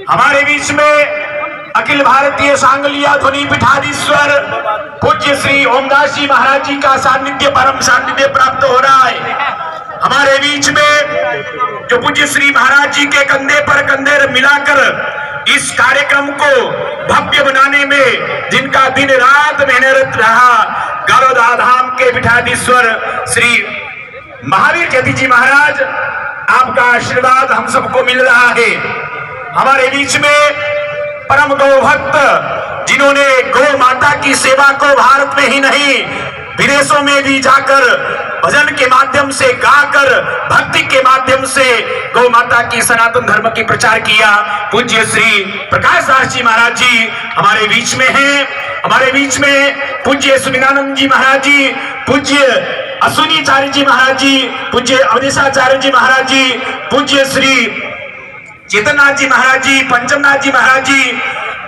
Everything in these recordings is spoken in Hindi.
हमारे बीच में अखिल भारतीय सांगलिया ध्वनि पीठाधीश्वर पूज्य श्री ओमदास जी महाराज जी का सानिध्य, परम सानिध्य प्राप्त हो रहा है। हमारे बीच में जो पूज्य श्री महाराज जी के कंधे पर कंधे मिलाकर इस कार्यक्रम को भव्य बनाने में जिनका दिन रात मेहनत रहा, गारोदा धाम के पीठाधीश्वर श्री महावीर जयती जी महाराज, आपका आशीर्वाद हम सबको मिल रहा है। हमारे बीच में परम गौ भक्त जिन्होंने गौ माता की सेवा को भारत में ही नहीं विदेशों में भी जाकर भजन के माध्यम से गाकर भक्ति के माध्यम से गौ माता की सनातन धर्म की प्रचार किया, पूज्य श्री प्रकाश दास जी महाराज जी हमारे बीच में हैं। हमारे बीच में पूज्य सुमिनानंद जी महाराज जी, पूज्य अश्विनीचार्य जी महाराज जी, पूज्य अवधेशाचार्य जी महाराज जी, पूज्य श्री चेतननाथ जी महाराज जी, पंचमनाथ जी महाराज जी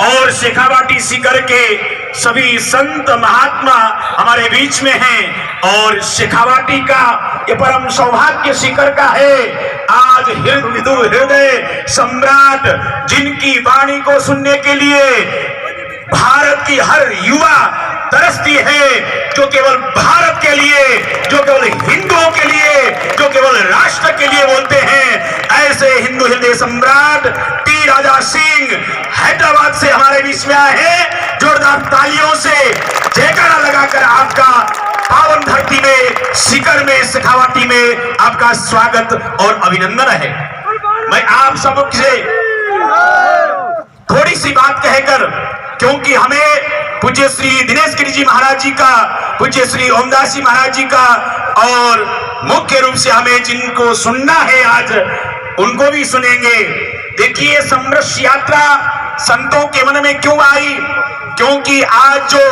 और शेखावाटी सीकर के सभी संत महात्मा हमारे बीच में हैं। और शेखावाटी का ये परम सौभाग्य सीकर का है, आज हिंदू हृदय सम्राट जिनकी वाणी को सुनने के लिए भारत की हर युवा तरसती है, जो केवल भारत के लिए, जो केवल हिंदुओं के लिए, जो केवल राष्ट्र के लिए बोलते हैं, ऐसे हिंदू हृदय सम्राट टी राजा सिंह हैदराबाद से हमारे बीच में आए हैं। जोरदार तालियों से जयकारा लगाकर आपका पावन धरती में, सीकर में, शेखावाटी में आपका स्वागत और अभिनंदन है। मैं आप सबसे थोड़ी सी बात कहकर, क्योंकि हमें पूज्य श्री दिनेश गिरी जी महाराज जी का, पूज्य श्री ओमदास जी महाराज जी का और मुख्य रूप से हमें जिनको सुनना है आज उनको भी सुनेंगे। देखिए, समरस यात्रा संतों के मन में क्यों आई? क्योंकि आज जो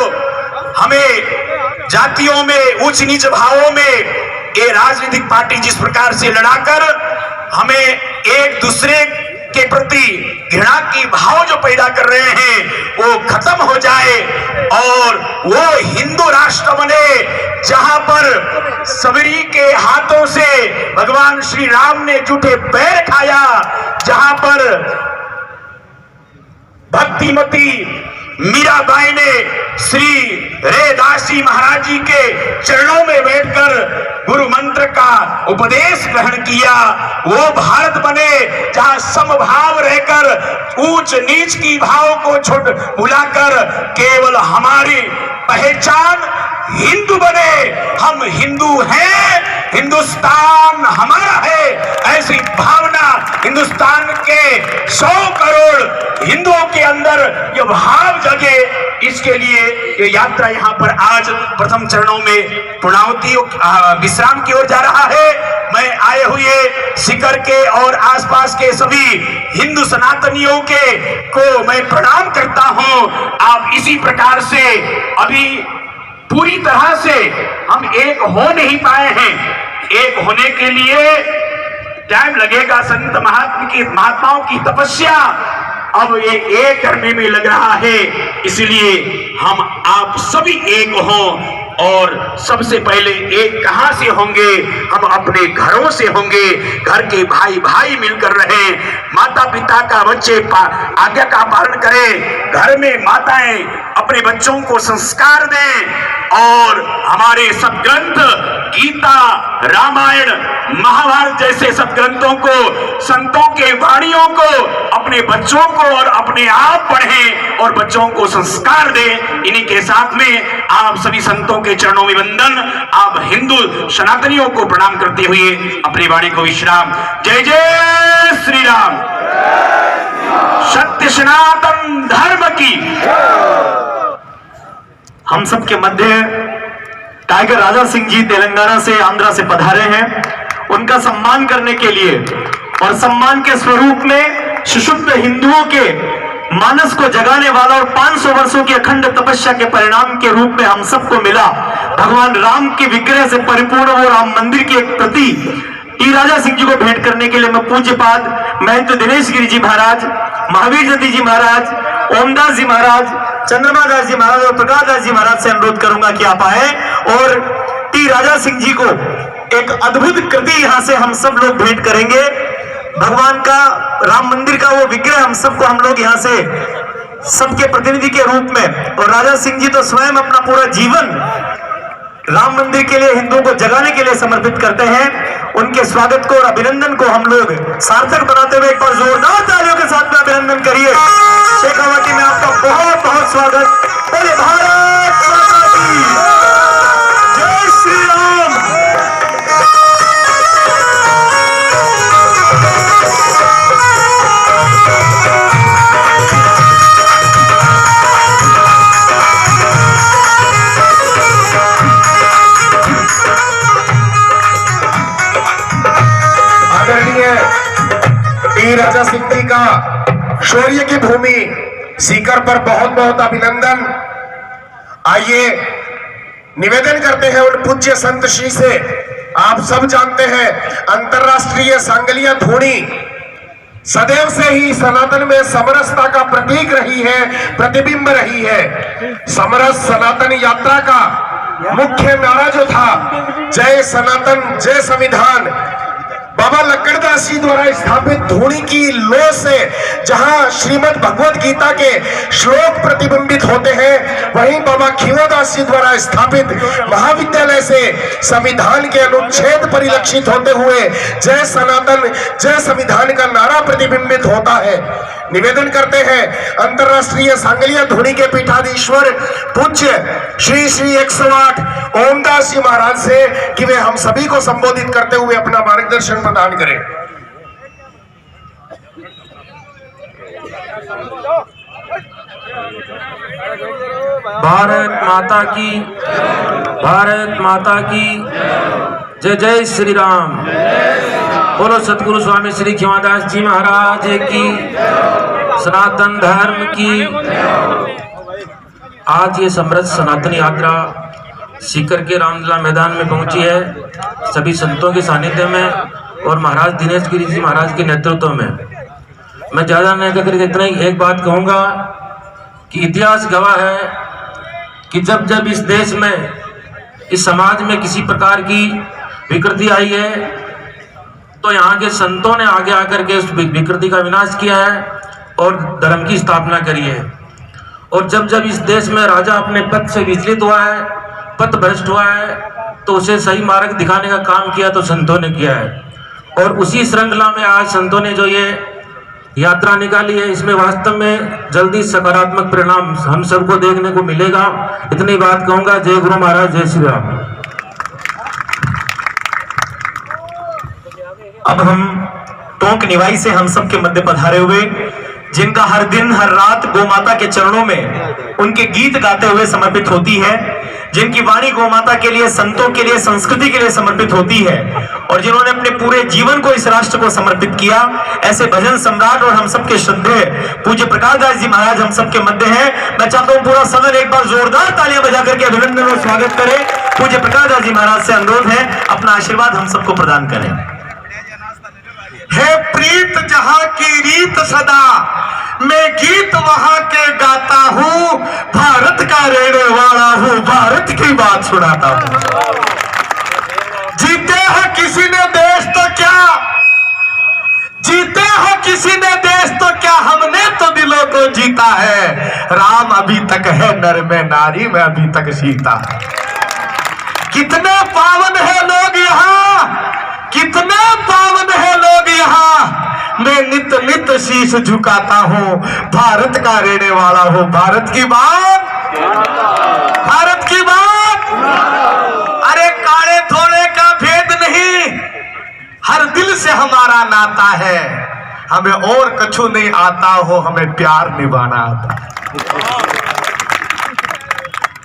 हमें जातियों में उच्च नीच भावों में ये राजनीतिक पार्टी जिस प्रकार से लड़ाकर हमें एक दूसरे के प्रति घृणा की भाव जो पैदा कर रहे हैं वो खत्म हो जाए और वो हिंदू राष्ट्र बने जहां पर सबरी के हाथों से भगवान श्री राम ने जूठे पैर खाया, जहां पर भक्तिमती मीराबाई ने श्री रैदास जी महाराज जी के चरणों में बैठकर गुरु मंत्र का उपदेश ग्रहण किया, वो भारत बने जहां समभाव रहकर ऊंच नीच की भाव को छोड़ भुलाकर केवल हमारी पहचान हिंदू बने। हम हिंदू हैं, हिंदुस्तान हमारा है, ऐसी भावना हिंदुस्तान के 100 करोड़ हिंदुओं के अंदर यह भाव जगे, इसके लिए ये यात्रा यहाँ पर आज प्रथम चरणों में पूर्णाहुति विश्राम की ओर जा रहा है। मैं आए हुए सीकर के और आसपास के सभी हिंदू सनातनियों को मैं प्रणाम करता हूँ। आप इसी प्रकार से अभी पूरी तरह से हम एक हो नहीं पाए हैं, एक होने के लिए टाइम लगेगा। संत महात्माओं की तपस्या अब ये एक करने में लग रहा है, इसलिए हम आप सभी एक हों। और सबसे पहले एक कहां से होंगे? हम अपने घरों से होंगे। घर के भाई भाई मिलकर रहें, माता पिता का बच्चे आज्ञा का पालन करें, घर में माताएं अपने बच्चों को संस्कार दें और हमारे सदग्रंथ गीता, रामायण, महाभारत जैसे सदग्रंथों को, संतों के वाणियों को अपने बच्चों को और अपने आप पढ़ें और बच्चों को संस्कार दें। इन्हीं के साथ में आप सभी संतों के चरणों में वंदन, आप हिंदू सनातनियों को प्रणाम करते हुए अपनी वाणी को विश्राम। जय जय श्री राम, सत्य सनातन धर्म की। हम सबके मध्य टाइगर राजा सिंह जी तेलंगाना से, आंध्रा से पधारे हैं। उनका सम्मान करने के लिए और सम्मान के स्वरूप में सुषुप्त हिंदुओं के मानस को जगाने वाला और 500 वर्षों की अखंड तपस्या के परिणाम के रूप में हम सबको मिला भगवान राम के विग्रह से परिपूर्ण वो राम मंदिर की एक प्रति टी राजा सिंह जी को भेंट करने के लिए मैं पूज्यपाद महंत दिनेश गिरी जी महाराज, महावीर जयती जी महाराज, ओमदास जी महाराज, चंद्रमा दास जी महाराज और प्रकाश दास जी महाराज से अनुरोध करूंगा कि आप आए और टी राजा सिंह जी को एक अद्भुत कृति यहां से हम सब लोग भेंट करेंगे। भगवान का राम मंदिर का वो विग्रह हम सबको, हम लोग यहाँ से सबके प्रतिनिधि के रूप में, और राजा सिंह जी तो स्वयं अपना पूरा जीवन राम मंदिर के लिए, हिंदुओं को जगाने के लिए समर्पित करते हैं। उनके स्वागत को और अभिनंदन को हम लोग सार्थक बनाते हुए एक बार जोरदार तालियों के साथ में अभिनंदन करिए। शेखावाटी में आपका बहुत बहुत स्वागत। बोले भारत माता की जय श्री राम। राजा सिंह जी का शौर्य की भूमि सीकर पर बहुत बहुत अभिनंदन। आइए निवेदन करते हैं उन पूज्य संत श्री से। आप सब जानते हैं अंतर्राष्ट्रीय सांगलिया धूणी सदैव से ही सनातन में समरसता का प्रतीक रही है, प्रतिबिंब रही है। समरस सनातन यात्रा का मुख्य नारा जो था, जय सनातन जय संविधान, बाबा लक्कड़दास जी द्वारा स्थापित धूणी की लो से जहां श्रीमद् भगवत गीता के श्लोक प्रतिबिंबित होते हैं, वहीं बाबा खीवादास जी द्वारा स्थापित महाविद्यालय से संविधान के अनुच्छेद परिलक्षित होते हुए जय सनातन जय संविधान का नारा प्रतिबिंबित होता है। निवेदन करते हैं अंतर्राष्ट्रीय सांगलिया धूणी के पीठाधीश्वर पूज्य श्री श्री 108 ओमदास जी महाराज से कि वे हम सभी को संबोधित करते हुए अपना मार्गदर्शन प्रदान करें। भारत माता की, भारत माता की जय जय श्री राम। बोलो सतगुरु स्वामी श्री खीवादास जी महाराज की, सनातन धर्म की। आज ये समृद्ध सनातन यात्रा सीकर के रामलीला मैदान में पहुंची है, सभी संतों के सानिध्य में और महाराज दिनेश गिरी जी महाराज के नेतृत्व में। मैं ज़्यादा नहीं कहकर इतना ही एक बात कहूँगा कि इतिहास गवाह है कि जब जब इस देश में, इस समाज में किसी प्रकार की विकृति आई है, तो यहाँ के संतों ने आगे आकर के उस विकृति का विनाश किया है और धर्म की स्थापना करी है। और जब जब इस देश में राजा अपने पद से विचलित हुआ है, पथ भ्रष्ट हुआ है, तो उसे सही मार्ग दिखाने का काम किया तो संतों ने किया है। और उसी श्रृंखला में आज संतों ने जो ये यात्रा निकाली है, इसमें वास्तव में जल्दी सकारात्मक परिणाम हम सबको देखने को मिलेगा। इतनी बात कहूंगा। जय गुरु महाराज, जय श्री राम। अब हम टोंक निवाई से हम सबके मध्य पधारे हुए, जिनका हर दिन हर रात गौ माता के चरणों में उनके गीत गाते हुए समर्पित होती है, जिनकी वाणी गौ माता के लिए, संतों के लिए, संस्कृति के लिए समर्पित होती है, और जिन्होंने अपने पूरे जीवन को इस राष्ट्र को समर्पित किया, ऐसे भजन सम्राट और हम सबके श्रद्धेय पूज्य प्रकाश दास जी महाराज हम सबके मध्य हैं। मैं चाहता हूं पूरा सदन एक बार जोरदार तालियां बजा करके अभिनंदन और स्वागत करें। पूज्य प्रकाश दास जी महाराज से अनुरोध है अपना आशीर्वाद हम सबको प्रदान करें। है प्रीत जहां की रीत सदा, मैं गीत वहां के गाता हूं, भारत का रहने वाला हूं, भारत की बात सुनाता हूं। जीते हो किसी ने देश तो क्या, जीते हो किसी ने देश तो क्या, हमने तो दिलों को जीता है। राम अभी तक है नर में, नारी में अभी तक सीता है। कितने पावन है लोग यहाँ, कितने पावन है लोग यहाँ, मैं नित नित शीश झुकाता हूँ, भारत का रहने वाला हूँ। भारत की बात, भारत की बात, अरे काले थोड़े का भेद नहीं, हर दिल से हमारा नाता है। हमें और कछु नहीं आता हो, हमें प्यार निभाना आता है।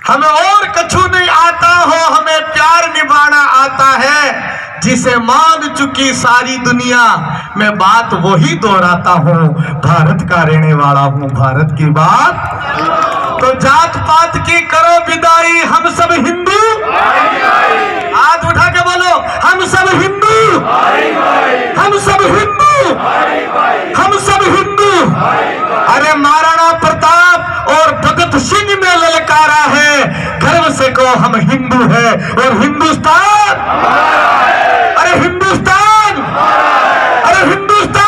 हमें और कछु नहीं आता हो, हमें प्यार निभाना आता है। जिसे मान चुकी सारी दुनिया, मैं बात वही दोहराता हूँ, भारत का रहने वाला हूँ, भारत की बात। तो जात पात की करो विदाई, हम सब हिंदू, हाथ उठा के बोलो, हम सब हिंदू, हम सब हिंदू, हम सब हिंदू। अरे महाराणा प्रताप और भगत सिंह ने ललकारा है, गर्व से कहो हम हिंदू है। और हिंदुस्तान, अरे हिंदुस्तान, अरे हिंदुस्तान।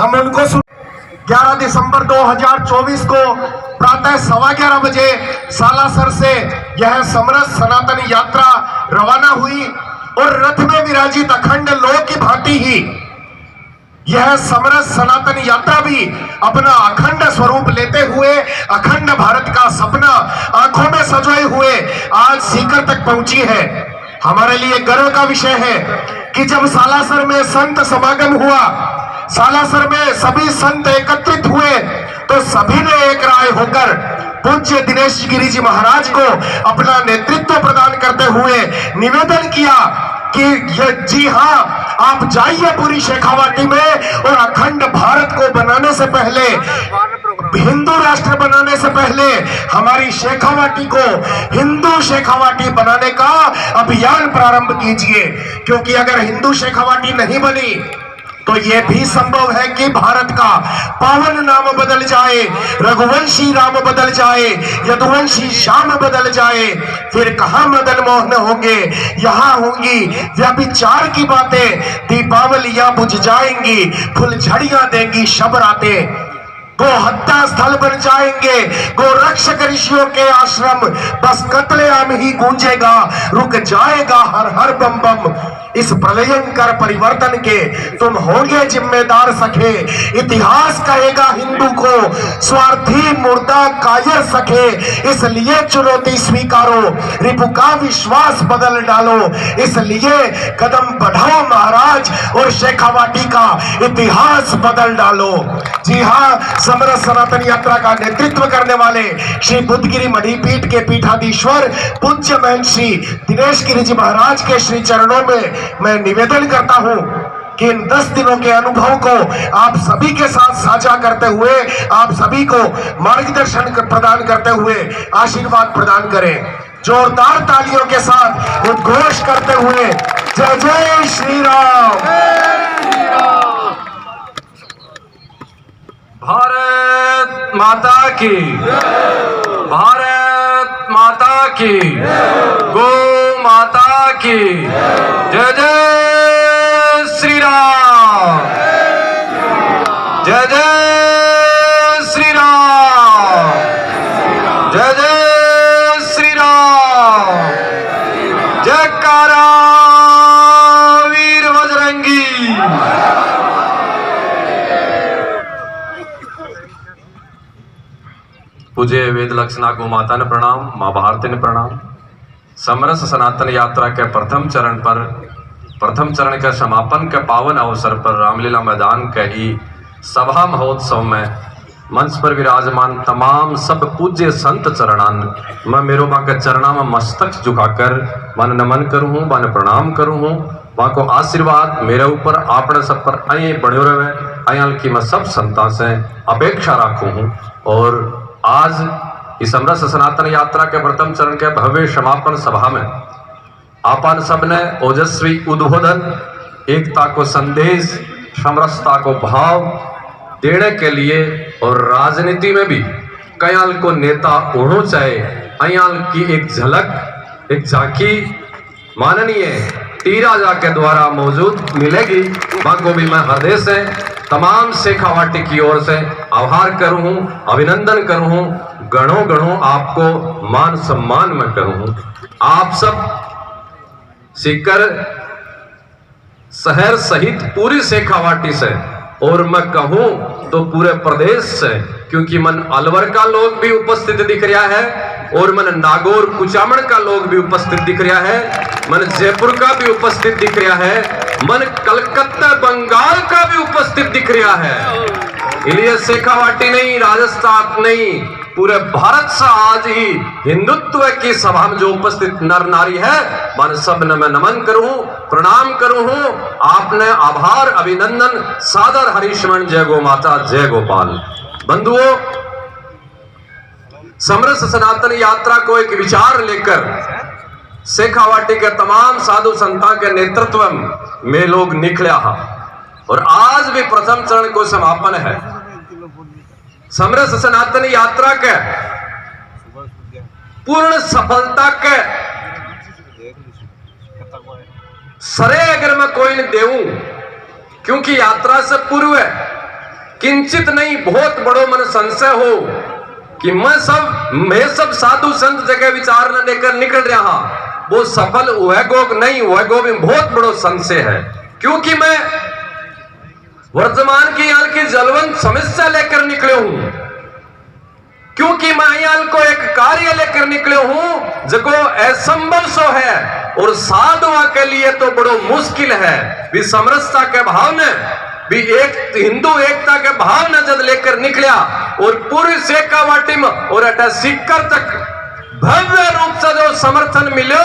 हम उनको 11 दिसंबर 2024 को प्रातः 11:15 बजे सालासर से यह समरस सनातन यात्रा रवाना हुई और रथ में विराजित अखंड लोह की भांति ही यह समरस सनातन यात्रा भी अपना अखंड स्वरूप लेते हुए अखंड भारत का सपना आंखों में सजोए हुए आज सीकर तक पहुंची है। हमारे लिए गर्व का विषय है कि जब सालासर में संत समागम हुआ, सालासर में सभी संत एकत्रित हुए, तो सभी ने एक राय होकर पूज्य दिनेश गिरी जी महाराज को अपना नेतृत्व प्रदान करते हुए निवेदन किया कि जी हाँ, आप जाइए पूरी शेखावाटी में और अखंड भारत को बनाने से पहले, हिंदू राष्ट्र बनाने से पहले हमारी शेखावाटी को हिंदू शेखावाटी बनाने का अभियान प्रारंभ कीजिए। क्योंकि अगर हिंदू शेखावाटी नहीं बनी तो यह भी संभव है कि भारत का पावन नाम बदल जाए, रघुवंशी राम बदल जाए, यदुवंशी श्याम बदल जाए, फिर कहां मदन मोहन होंगे, यहां होंगी व्यभिचार की बातें, दीपावलियां बुझ जाएंगी, फुलझड़ियां देंगी शब रातें, गो हत्या स्थल बन जाएंगे गो रक्षक ऋषियों के आश्रम, बस कत्लेआम ही गूंजेगा, रुक जाएगा हर हर बम बम। इस प्रलयंकर परिवर्तन के तुम होंगे जिम्मेदार सखे, इतिहास कहेगा हिंदू को स्वार्थी मुर्दा कायर सखे, इसलिए चुनौती स्वीकारो, रिपु का विश्वास बदल डालो, इसलिए कदम बढ़ाओ महाराज और शेखावाटी का इतिहास बदल डालो। जी हाँ, समरस सनातन यात्रा का नेतृत्व करने वाले श्री बुद्धगिरी मणिपीठ के पीठाधीश्वर पूज्य महर्षि दिनेश गिरी जी महाराज के श्री चरणों में मैं निवेदन करता हूं कि इन 10 दिनों के अनुभव को आप सभी के साथ साझा करते हुए, आप सभी को मार्गदर्शन प्रदान करते हुए आशीर्वाद प्रदान करें। जोरदार तालियों के साथ उद्घोष करते हुए जय जय श्री राम। भारत माता की, भारत माता की, गो माता की, जय जय श्री राम, जय जय श्री राम, जय जय श्री राम, जयकारा वीर बजरंगी। पूज्य वेद लक्षणा गो माता ने प्रणाम, माँ भारती ने प्रणाम। समरस सनातन यात्रा के प्रथम चरण के समापन के पावन अवसर पर रामलीला मैदान के ही सभा महोत्सव में मंच पर विराजमान तमाम सब पूज्य संत चरणान मैं मेरो बा के चरणा में मस्तक झुकाकर मन नमन करूँ, मन प्रणाम करूँ, वहाँ को आशीर्वाद मेरे ऊपर आपने सब पर आए बने रहे, आयल की मैं सब संता से अपेक्षा रखूँ हूँ। और आज इस समरस सनातन यात्रा के प्रथम चरण के भव्य समापन सभा में आपन सबने ओजस्वी उद्बोधन, एकता को संदेश, समरसता को भाव देने के लिए और राजनीति में भी कयाल को नेता होना चाहिए, अयाल की एक झलक, एक झांकी माननीय टी राजा के द्वारा मौजूद मिलेगी। को भी मैं हृदय से तमाम शेखावाटी की ओर से आभार करूँ, अभिनंदन करूँ, गणों गणों आपको मान सम्मान में करूँ। आप सब सीकर शहर सहित पूरी शेखावाटी से और मैं कहूँ तो पूरे प्रदेश से, क्योंकि मन अलवर का लोग भी उपस्थित दिख रहा है और मन नागौर कुचामण का लोग भी उपस्थित दिख रहा है, मन जयपुर का भी उपस्थित दिख रहा है, मन कलकत्ता बंगाल का भी उपस्थित दिख रहा है। इसलिए शेखावाटी नहीं, राजस्थान नहीं, पूरे भारत से आज ही हिंदुत्व की सभा में जो उपस्थित नर नारी है, मन सब ने मैं नमन करूं, प्रणाम करूं। आपने आभार, अभिनंदन, सादर हरिशमन। जय गो माता, जय गोपाल। बंधुओं, समरस सनातन यात्रा को एक विचार लेकर शेखावाटी के तमाम साधु संतां के नेतृत्व में लोग निकला और आज भी प्रथम चरण को समापन है। समरस सनातन यात्रा के पूर्ण सफलता के श्रेय अगर मैं कोई नहीं देऊं, क्योंकि यात्रा से पूर्व किंचित नहीं बहुत बड़ो मन संशय हो कि मैं सब साधु संत जगह विचार न लेकर निकल रहा, वो सफल हुएगो नहीं हुएगो भी बहुत बड़ो संशय है। क्योंकि मैं वर्तमान की याल की जलवंत समस्या लेकर निकले हूं, क्योंकि मैं याल को एक कार्य लेकर निकले हूं जो असंभव सो है और साधुआ के लिए तो बड़ो मुश्किल है। भी समरसता के भाव ने भी एक हिंदू एकता के भाव न जब लेकर निकला और पूरी शेखावाटी में और अटा सीकर तक भव्य रूप से जो समर्थन मिलो,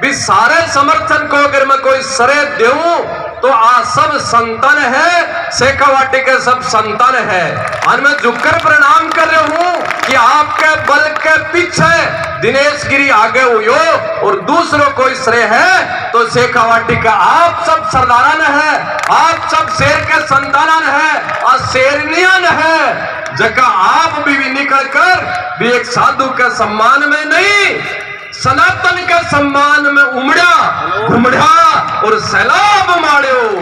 भी सारे समर्थन को अगर मैं कोई श्रेय दूं तो आज सब संतान है, शेखावाटी के सब संतान है। और मैं झुककर प्रणाम कर रहा हूं कि आपके बल के पीछे दिनेश गिरी आगे हुई और दूसरों कोई श्रेय है तो शेखावाटी का आप सब सरदारान है, आप सब शेर के संतान है और शेरनियन है, जगह आप भी निकल कर भी एक साधु के सम्मान में नहीं सनातन के सम्मान में उमड़ा घुमड़ा और सैलाब माड़ो।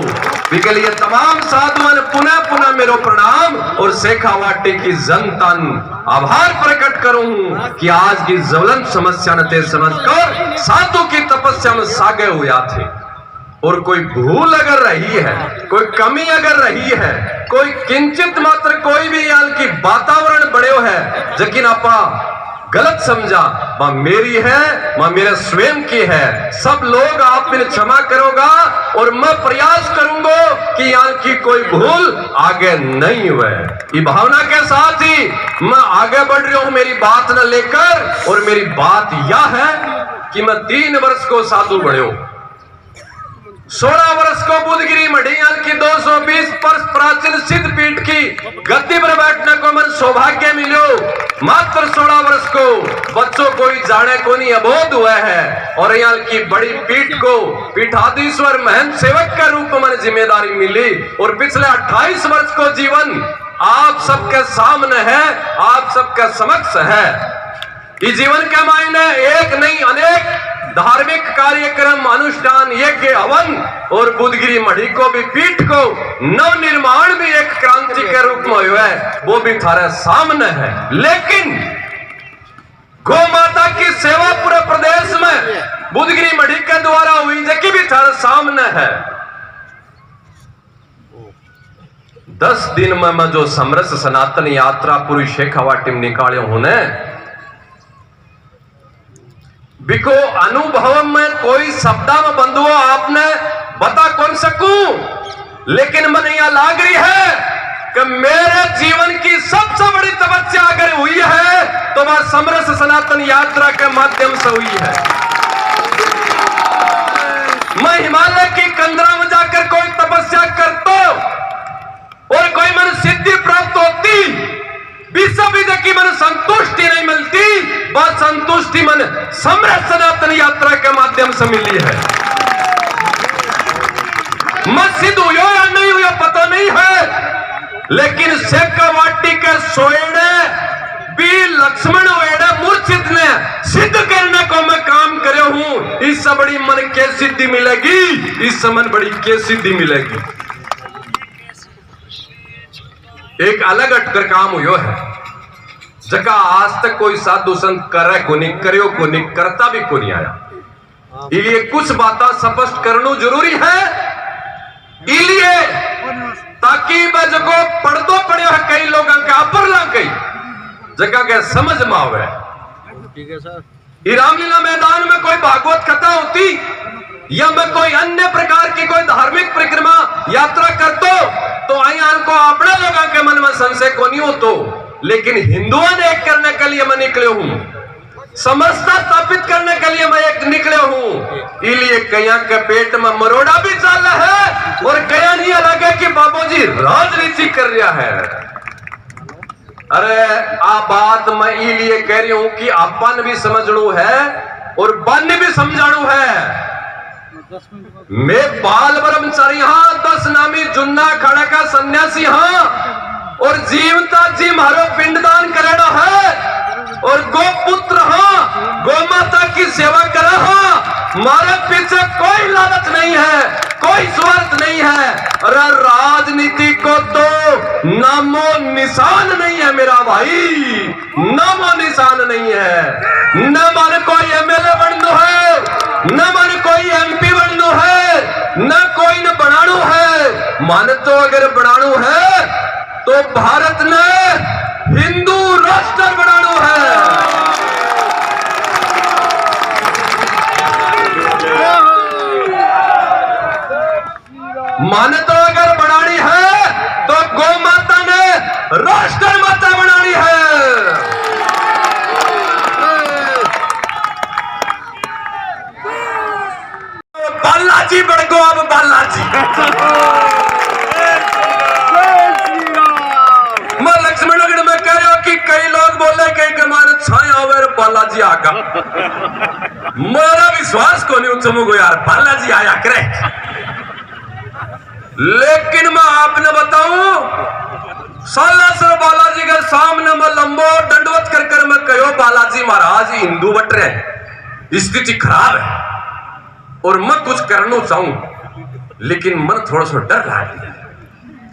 इसके लिए तमाम साधुओं ने पुनः पुनः मेरो प्रणाम और शेखावाटी की जनता आभार प्रकट करूं कि आज की ज्वलंत समस्या ने समझकर साधु की तपस्या में सागे हुआ थे। और कोई भूल अगर रही है, कोई कमी अगर रही है, कोई किंचित मात्र कोई भी याल की वातावरण बढ़े है जकिन आपा गलत समझा, मां मेरी है, मां मेरे स्वयं की है, सब लोग आप मेरे क्षमा करोगा और मैं प्रयास करूंगा कि यहाँ की कोई भूल आगे नहीं हुए। ये भावना के साथ ही मैं आगे बढ़ रहा हूं मेरी बात न लेकर। और मेरी बात यह है कि मैं 3 वर्ष को साधु बढ़ो, 16 वर्ष को बुधगिरी मढ़ियाल की 220 वर्ष प्राचीन सिद्ध पीठ की गद्दी पर बैठने को मन सौभाग्य मिलो। मात्र 16 वर्ष को बच्चों कोई जाने को नहीं अबोध हुआ है और यहाँ की बड़ी पीठ को पीठाधीश्वर महंत सेवक के रूप में जिम्मेदारी मिली और पिछले 28 वर्ष को जीवन आप सबके सामने है, आप सबके समक्ष है। इस जीवन के मायने एक नहीं अनेक धार्मिक कार्यक्रम अनुष्ठान यज्ञ हवन और बुधगिरी मढ़ी को भी पीठ को नव निर्माण भी एक क्रांति के रूप में हुआ है, वो भी थारे सामने है। लेकिन गौ माता की सेवा पूरे प्रदेश में बुधगिरी मढ़ी के द्वारा हुई जबकि भी थारे सामने है। 10 दिन में मैं जो समरस सनातन यात्रा पूरी शेखावाटी में निकाले होने बिको अनुभव में कोई शब्दा में बंधुओं आपने बता कौन सकूं, लेकिन मन यह लाग रही है कि मेरे जीवन की सबसे बड़ी तपस्या अगर हुई है तो वह समरस सनातन यात्रा के माध्यम से हुई है। मैं हिमालय की कंदरा में जाकर कोई तपस्या करता और कोई मन सिद्धि प्राप्त होती, की मन संतुष्टि नहीं मिलती, वह संतुष्टि मन समरस सनातन यात्रा के माध्यम से मिली है। मैं सिद्ध हुआ या नहीं हुआ पता नहीं है, लेकिन शेखावाटी के सोएड़े भी लक्ष्मण वेड़े मूर्छित ने सिद्ध करने को मैं काम करे हूं। इससे बड़ी मन के सिद्धि मिलेगी, इससे मन बड़ी के सिद्धि मिलेगी। एक अलग हटकर काम हुआ है जगह आज तक कोई साधु संत करे को नहीं, करियो को नहीं, करता भी को नहीं आया। इसलिए कुछ बातें स्पष्ट करना जरूरी है, इसलिए ताकि वह जगह पढ़दो पड़े है कई लोगों के अपर ला कई जगह के समझ में आवे। ठीक है सर। रामलीला मैदान में कोई भागवत कथा होती या मैं कोई अन्य प्रकार की कोई धार्मिक परिक्रमा यात्रा करतो तो यहाँ को अपने लोगों के मन में संशय को नहीं हो तो, लेकिन हिंदुओं ने एक करने के लिए मैं निकले हूं, समरसता स्थापित करने के लिए मैं एक निकले हूं। इसलिए कया के पेट में मरोड़ा भी चल रहा है और कया नहीं लगे कि बाबूजी राजनीति कर रहा है। अरे आ बात मैं इसलिए कह रही हूं कि अपन भी समझणु है और बन भी समझाणु है। मैं बाल ब्रह्मचारी हाँ, 10 नामी जुन्ना खड़ा का सन्यासी हाँ, और जीवता जी मारो पिंडदान करेना है और गोपुत्र हाँ, गौ माता की सेवा करा हाँ, हमारे पीछे कोई लालच नहीं है, कोई स्वार्थ नहीं है। अरे राजनीति को तो नामो निशान नहीं है मेरा भाई, नामो निशान नहीं है। न मन कोई एमएलए बनना है, न मन कोई एमपी बनना है, न कोई न बनाणु है। मन तो अगर बनाणु है तो भारत ने हिंदू राष्ट्र बनाणु है। मन तो अगर बनानी है तो गौ माता ने राष्ट्र माता बनानी है। बालाजी बन गो, अब बालाजी। मैं लक्ष्मणगढ़ में कह रहा हूं कि कई लोग बोले कई कमान छाया और बालाजी आगा। मेरा विश्वास को नहीं उचमो यार, बालाजी आया करे। लेकिन मैं आपने बताऊं, सालासर बालाजी के सामने मैं लंबो दंडवत कर कर मैं कहो बालाजी महाराज हिंदू बट रहे, स्थिति खराब है और मैं कुछ करना चाहूं, लेकिन मन थोड़ा सा डर लगा।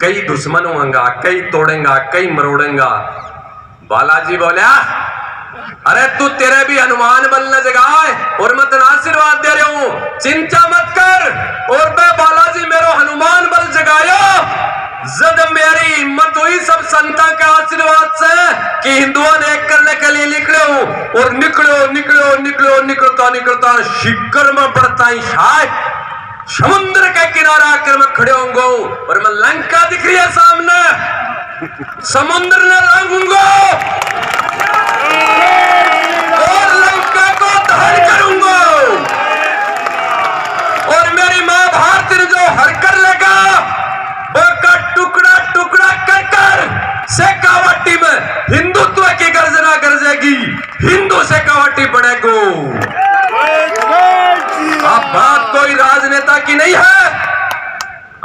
कई दुश्मन होंगे, कई तोड़ेगा, कई मरोड़ेगा। बालाजी बोलिया, अरे तू तेरे भी हनुमान बल न जगाए और मैं तेरा आशीर्वाद दे रहा हूं, चिंता मत कर। और मैं बालाजी मेरो हनुमान बल जगायो जब मेरी हिम्मत हुई सब संता के आशीर्वाद से कि हिंदुओं ने एक करने के लिए निकले हूं। और निकलता निकलता शिखर में बढ़ता ही शायद समुद्र के किनारे आकर मैं खड़े होंगे और मैं लंका दिख रही है सामने, समुद्र ने लांघूंगा और लंका को दहन करूंगा। और मेरी मां भारती ने जो हर कर लेगा उसका टुकड़ा टुकड़ा कर कर शेखावाटी में हिंदुत्व की गर्जना गरजेगी, हिंदू शेखावाटी बढ़ेगो। अब बात कोई राजनेता की नहीं है,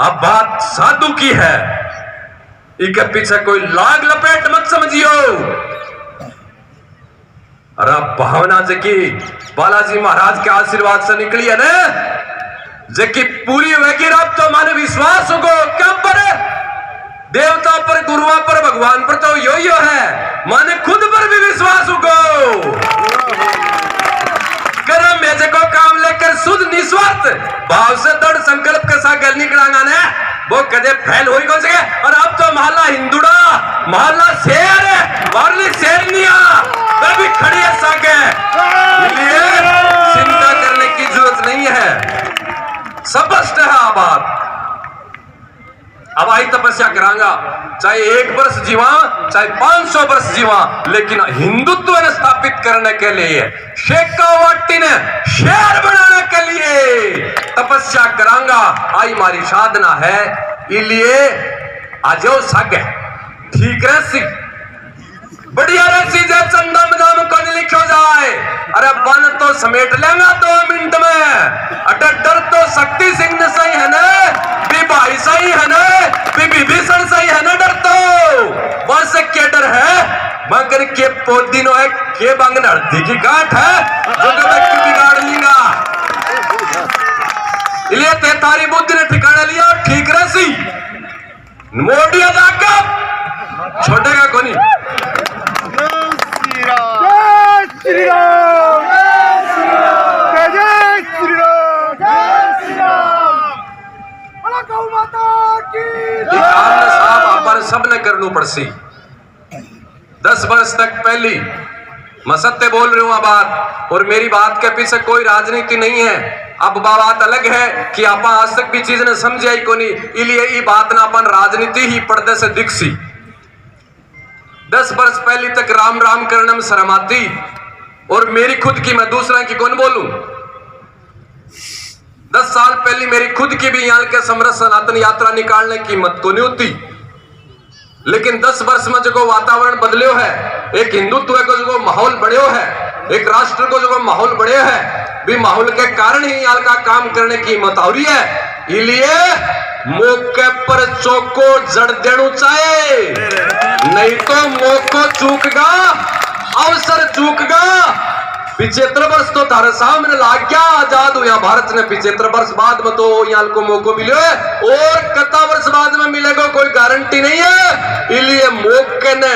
अब बात साधु की है। इनके पीछे कोई लाग लपेट मत समझियो। अरे भावना जकी बालाजी महाराज के आशीर्वाद से निकली है ना, जबकि पूरी होगी रब तो माने विश्वास होगो क्या पर देवता पर, गुरुओं पर, भगवान पर तो यो है, माने खुद पर भी विश्वास होगो। कर्म में जको काम लेकर शुद्ध निस्वार्थ भाव से दृढ़ संकल्प के साथ गल निकलांगा ने वो कदे फैल हो ही कौन सके। और अब तो मोहल्ला हिंदुड़ा, मोहल्ला शेर है, बारली शेरनिया भी खड़ी है साके, इसलिए चिंता करने की जरूरत नहीं है। स्पष्ट है बात। अब आई तपस्या करांगा, चाहे 1 वर्ष जीवा चाहे 500 वर्ष जीवा, लेकिन हिंदुत्व ने स्थापित करने के लिए, शेखावाटी ने शेर बनाने के लिए तपस्या करांगा। आई हमारी साधना है, इसलिए आजो सग ठीक रसी बढ़िया रसी जे चंदा मदाम को लिखो जाए। अरे बन तो समेट लेंगा 2 मिनट में। अटे डर तो शक्ति सिंह ने सही है ना, भी भाई सही है ना, भी विभीषण सही है ना। डर तो बस क्या डर है, मगर के पोदिनो है के बंगन हल्दी की गांठ है जो कि व्यक्ति बिगाड़ लेगा। इसलिए ते तारी बुद्धि ने ठिकाना लिया और ठीक रसी मोडिया जाकर छोड़ेगा कोनी। सबने करनू पड़सी। 10 वर्ष तक पहली मैं सत्य बोल रही हूं बात, और मेरी बात के पीछे कोई राजनीति नहीं है। अब बात अलग है कि आप आज तक भी चीज ने समझे ही को नहीं, इसलिए ये बात ना अपन राजनीति ही पर्दे से दिखसी। 10 वर्ष पहले तक राम राम करने में शर्म आती, और मेरी खुद की, मैं दूसरा की कौन बोलूं। 10 साल पहले मेरी खुद की भी यहाँ के समरस सनातन यात्रा निकालने की हिम्मत को नहीं होती। लेकिन 10 वर्ष में जो वातावरण बदलो है, एक हिंदुत्व को जो माहौल बढ़ियो है, एक राष्ट्र को जो माहौल बढ़िया है, भी माहौल के कारण ही यहाँ का काम करने की हिम्मत हो रही है। इसलिए मौके पर चौको जड़ देना चाहिए, नहीं तो मौको चूकगा, अवसर चूकगा। 75 वर्ष तो थारे सामने लाग गया, आजाद हुआ भारत ने 75 वर्ष बाद में तो यहाँ को मौको मिलो है, और कितना वर्ष बाद में मिलेगा कोई गारंटी नहीं है। इसलिए मौके ने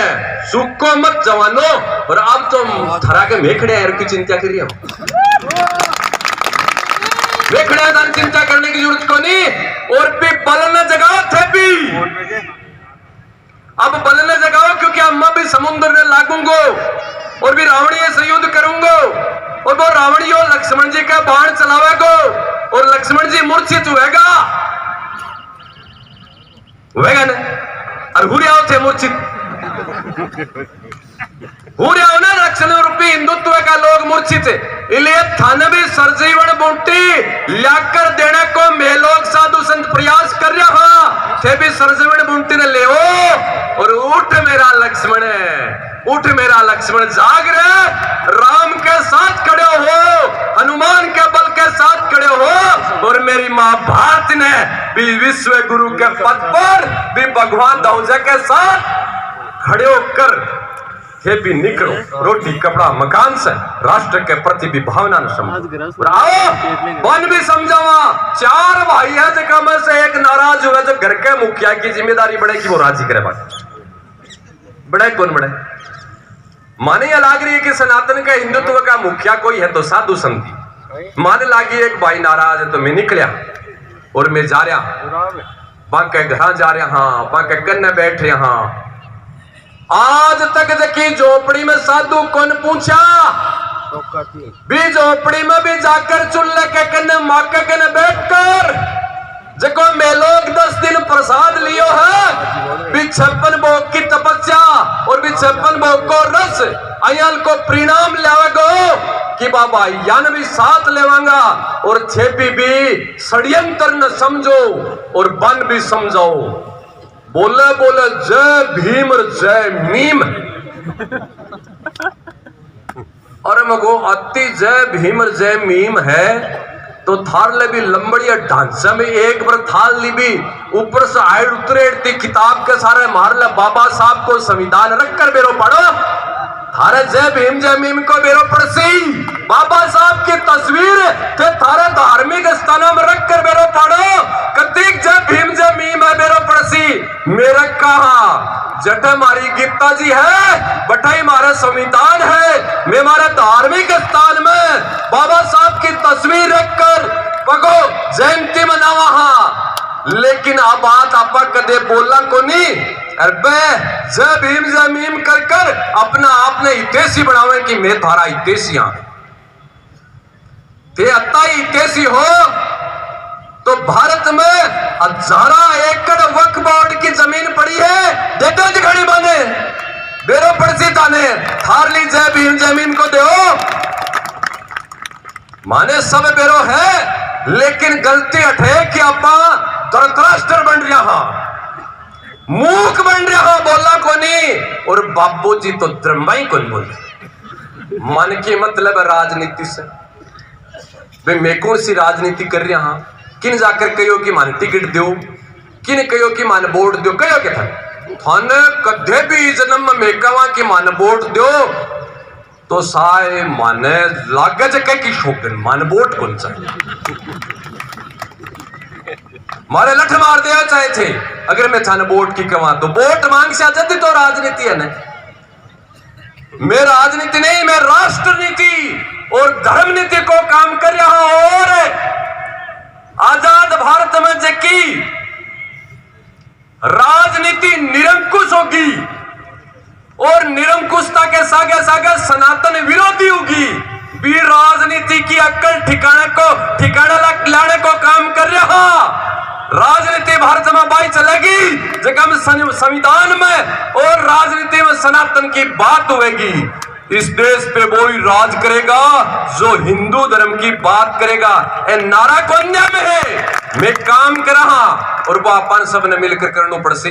सुखो मत जवानो। और अब तो थरा के मेखड़े यार की चिंता करिए, हम मेखड़े दान चिंता करने की जरूरत को नहीं। और भी बल न जगाओ थे भी, अब बल न जगाओ, क्योंकि अम्मा भी समुद्र में लागूंगो और भी रावणीय से युद्ध करूंगो, और वो रावणियो लक्ष्मण जी का बाण चलावेगो और लक्ष्मण जी मूर्छित हुएगा ना, और हुरियाओ थे मूर्छित, हुरियाओ ना लक्षण रूपी हिंदुत्व का लोग मूर्छित है। इसलिए थाने भी सरजीवन बूंटी लाकर देने को मैं लोग साधु संत प्रयास कर रहा थे भी सरजीवन बूंटी ने ले और उठ मेरा लक्ष्मण, उठ मेरा लक्ष्मण, जाग रहे, राम के साथ खड़े हो, हनुमान के बल के साथ खड़े हो। और मेरी मां भारती ने भी विश्व गुरु के पद पर भी भगवान दौजा के साथ खड़े होकर हे भी निकलो, रोटी कपड़ा मकान से राष्ट्र के प्रति भी भावना न समझो। आओ वन भी समझावा, 4 भाई है जगह में से एक नाराज हुआ, जो घर के मुखिया की जिम्मेदारी बढ़ेगी वो राजी करे, बड़े कौन बड़े माने लाग रही है कि सनातन का हिंदुत्व का मुखिया कोई है तो साधु संती। माने लागी एक भाई नाराज है तो मैं निकलिया और मैं जा रहा बाके घर जा रहा, हाँ बाके कन्ने बैठ रहा, हाँ आज तक जकी झोपड़ी में साधु कौन पूछा, भी झोपड़ी में भी जाकर चूल्हे के कन्ने माके कन्ने बैठकर जको मैं लोग 10 दिन प्रसाद लियो है, भी 56 भोग की तपस्या और भी 56 भोग को रस अयाल को परिणाम लावेगो कि बाबा यान भी साथ लेवांगा। और छेपी भी षड्यंत्र न समझो और बन भी समझाओ, बोले बोले जय भीम और जय मीम, और मगो अति जय भीम और जय मीम है तो थार ले भी लंबड़िया ढांचा में एक बार थाल ली भी ऊपर से आड़ उतरे किताब के सारे मार ले बाबा साहब को संविधान रखकर बेरो पढ़ो, थारे जय भीम जय मीम को बेरो पड़सी, बाबा साहब की तस्वीर थे थारे धार्मिक स्थानों में रखकर बेरो पढ़ो, कतीक जय भीम जय मीम है बेरो पड़सी। मेरे कहा जट हमारी गीता जी है, बटाई हमारा संविधान है, मैं हमारे धार्मिक स्थान में बाबा साहब की तस्वीर रखकर पगो जयंती मनावा, हाँ लेकिन अब बात आपा कदे बोलना को नहीं, अरे जय भीम जय मीम कर कर अपना आपने हितेशी बनावे कि मैं थारा हितेशी, हाँ ते अत्ता हितेशी हो तो भारत में 1000 एकड़ वक्फ बोर्ड की जमीन पड़ी है, दे दो घड़ी बने बेरो पड़सी ताने थार ली जय भीम जय मीम को दो, माने सब बेरो है, लेकिन गलती अठे कि आपा धृतराष्ट्र बन रहा, मूक बन रहा, बोला को नहीं, और बाबू जी तो द्रम्बाई कौन बोले। मन की मतलब राजनीति से भाई मैं कौन सी राजनीति कर रहा, किन जाकर कहो कि मान टिकट दो, किन कहो कि मान वोट दो, कहो के थान कदे भी जन्म में कहा कि मान वोट दो तो साए माने लागे जगह की शोकन मान वोट कौन चाहिए, मारे लठ मार दिया चाहे थे अगर मैं थाने वोट की कमा तो वोट मांग से आजादी तो राजनीति है ना, मैं राजनीति नहीं मैं राष्ट्र नीति और धर्म नीति को काम कर रहा हूं। और आजाद भारत में जबकि राजनीति निरंकुश होगी और निरंकुशता के सागे सागे सनातन विरोधी होगी, भी राजनीति की अक्ल ठिकाना लाने को काम कर रहा, राजनीति भारत में बाई चलेगी जगह संविधान में और राजनीति में सनातन की बात होगी। इस देश पे वो ही राज करेगा जो हिंदू धर्म की बात करेगा। ए नारा कन्या में है, मैं काम कर रहा और वो अपन सब ने मिलकर करना पड़सी।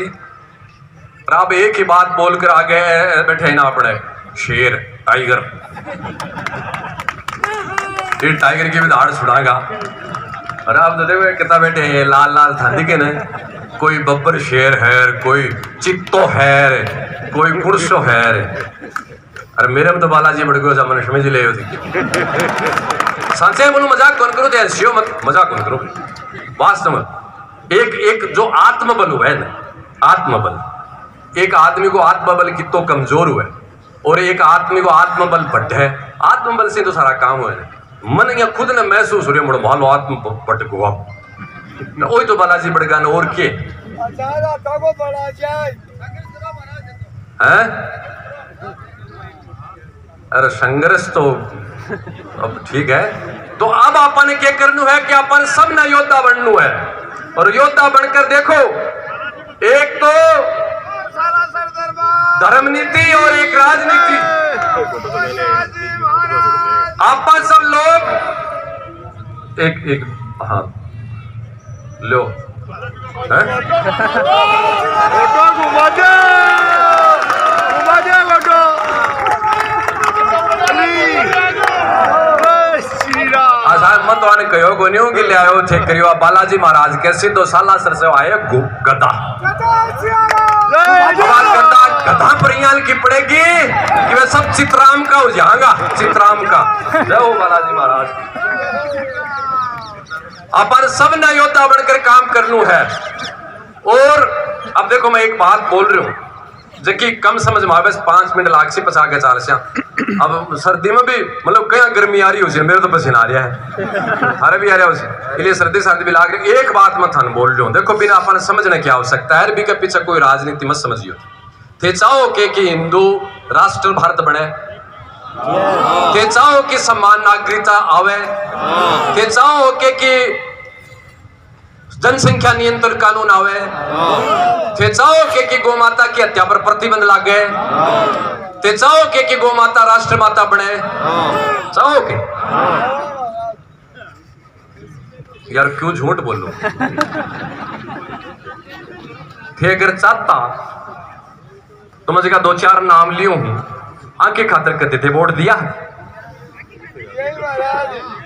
अब एक ही बात बोलकर आगे बैठे ना पड़े, शेर टाइगर, ये टाइगर की भी धाड़ छुड़ाएगा। और आप तो देखो कितना बैठे हैं लाल लाल थाली के ने, कोई बब्बर शेर है, कोई चित्तो है, कोई पुरुषो है। अरे मेरे में तो बालाजी बढ़ गयो मन समझ ले सांचे बोलो मजाक कौन करो तो शिव मत मजाक कौन करो वास्तव में एक जो आत्मबल हुआ है ना आत्मबल एक आदमी को आत्मबल कितो कमजोर हुआ है और एक आदमी को आत्मबल बढ़ है आत्मबल से तो सारा काम हुआ है मन या खुद ने महसूस हो रही मोड़ो मालो आत्म पट हुआ वही तो बालाजी बढ़ गया और के हैं अरे संघर्ष तो अब ठीक है तो अब अपन क्या करना है कि अपन सब ना योद्धा बनना है और योद्धा बनकर देखो एक तो धर्म नीति और एक राजनीति अपन सब लोग एक हाँ लो मत वाने कहो गोनियों के ले आयो थे करियो बालाजी महाराज के सिद्धो साला सर से आए गदा गदा गदा परियाल की पड़ेगी कि वे सब चित्राम का हो जाएगा चित्राम का जय हो बालाजी महाराज अपन सब ने योद्धा बनकर काम करनू है और अब देखो मैं एक बात बोल रही हूँ जबकि कम समझ में आवे 5 मिनट लाग सी पचा के चाल से अब सर्दी में भी मतलब कहीं गर्मी आ रही हो मेरे तो पसीना आ रहा है अरे भी आ रहा है इसलिए सर्दी सर्दी भी लाग रही एक बात मैं थान बोल रही हूँ देखो बिना अपन समझने क्या हो सकता है भी के पीछे कोई राजनीति मत समझियो थे चाहो कि हिंदू राष्ट्र भारत बने थे चाहो कि समान नागरिकता आवे थे चाहो कि जनसंख्या नियंत्रण कानून आवे थे चाहो कि गौ माता की हत्या पर प्रतिबंध लागे ते चाहो कि गौ माता राष्ट्र माता बने चाहो के यार क्यों झूठ बोलो थे अगर चाहता तो मुझे का 2-4 नाम लियो हूं आंखें खातर करते थे वोट दिया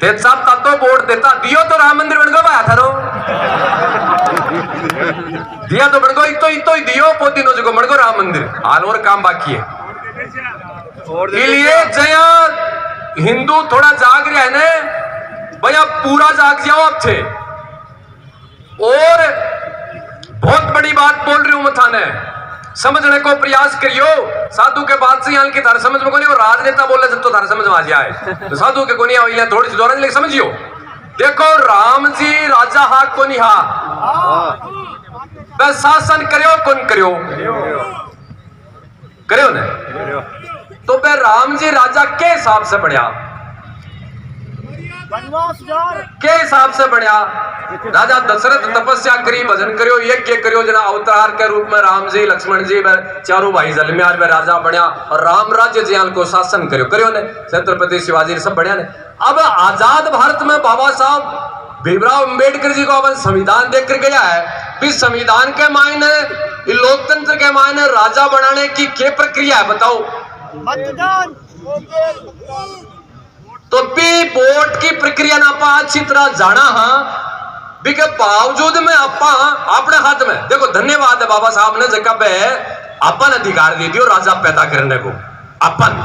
ते चाहता तो वोट देता दियो तो राम मंदिर बन गया भाया थारो दिया तो बन गो इतो ही दियो पोती जो बन गो राम मंदिर हाल और काम बाकी है इसलिए जया हिंदू थोड़ा जाग रहा है ना भैया पूरा जाग जाओ अब थे और बहुत बड़ी बात बोल रही हूं मैं थाने समझने को प्रयास करियो साधु के बाद से यहाँ की थार समझ में को नहीं और राजनेता बोले जब तो थार समझ में आ जाए तो साधु के को नहीं आई थोड़ी सी दौरान लेकिन समझियो देखो राम जी राजा हा को नहीं हा शासन करियो कौन करियो करियो ने तो बे राम जी राजा के हिसाब से बढ़िया के हिसाब से बढ़िया राजा दशरथ तपस्या करी भजन करियो यज्ञ करियो जना अवतार के रूप में राम जी लक्ष्मण जी चारों भाई जलम्याल में राजा बढ़िया और राम राज्य जयाल को शासन करियो ने छत्रपति शिवाजी सब बढ़िया ने अब आजाद भारत में बाबा साहब भीमराव अंबेडकर जी को अपन संविधान देखकर गया है इस संविधान के मायने लोकतंत्र के मायने राजा बनाने की क्या प्रक्रिया है बताओ मतदान तो भी वोट की प्रक्रिया ना आपा अच्छी तरह जाना हाँ के बावजूद में आपा अपने हाथ में देखो धन्यवाद है बाबा साहब ने जगह पे अपन अधिकार दे दियो राजा पैदा करने को अपन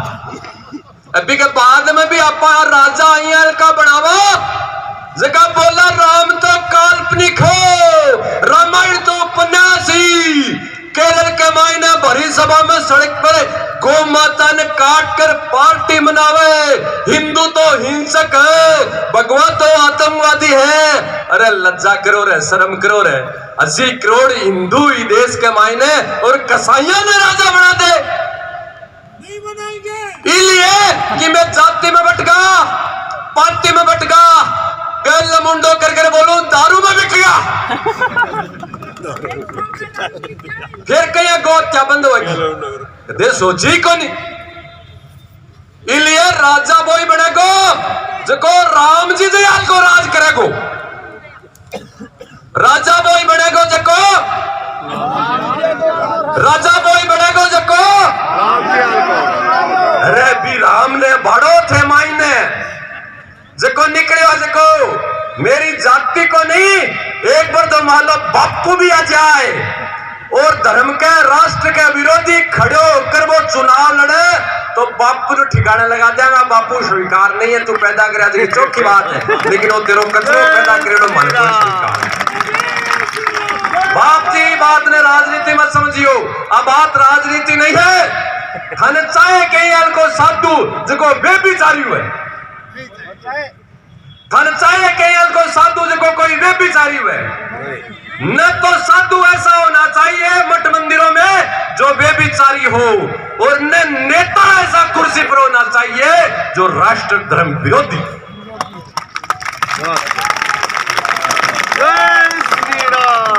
अभी के बाद में भी आपा राजा का बनावा जगह बोला राम तो काल्पनिक हो रामायण तो उपन्यासी केरल के मायने भरी सभा में सड़क पर गौ माता ने काट कर पार्टी मनावे हिंदू तो हिंसक है भगवान तो आतंकवादी है अरे लज्जा करो रे शर्म करो रे 80 करोड़ हिंदू ही देश के मायने और कसाईया ने राजा बना दे नहीं बनाएंगे इसलिए कि मैं जाति में बटगा पार्टी में बटगा गल मुंडो कर बोलूं दारू में बिक गया फिर कहीं गोत्या बंद होगी दे सोची को नहीं इसलिए राजा बोई बनेगो जो राम जी दयाल को राज करेगो राजा बोई बनेगो जको राजा बोई बनेगो जको अरे भी राम ने बड़ो थे मायने जको निकले जको मेरी जाति को नहीं एक बार तो मान लो बापू भी आ जाए और धर्म के राष्ट्र के विरोधी खड़े होकर वो चुनाव लड़े तो बापू जो ठिकाना लगा देगा, बापू स्वीकार नहीं है, तू पैदा करे चौकी बात है, लेकिन वो तेरो कचरो पैदा करे मन को स्वीकार। बाप जी बात ने राजनीति मत समझियो, अब बात राजनीति नहीं है। हन चाहे कहीं हल को साधु जिको बेबिचारी हुए, थन चाहे कहीं हल को साधु जिको कोई बेबिचारी हुए, न तो साधु ऐसा होना चाहिए मठ मंदिरों में जो बेबिचारी हो, और न नेता ऐसा कुर्सी पर होना चाहिए जो राष्ट्र धर्म विरोधी।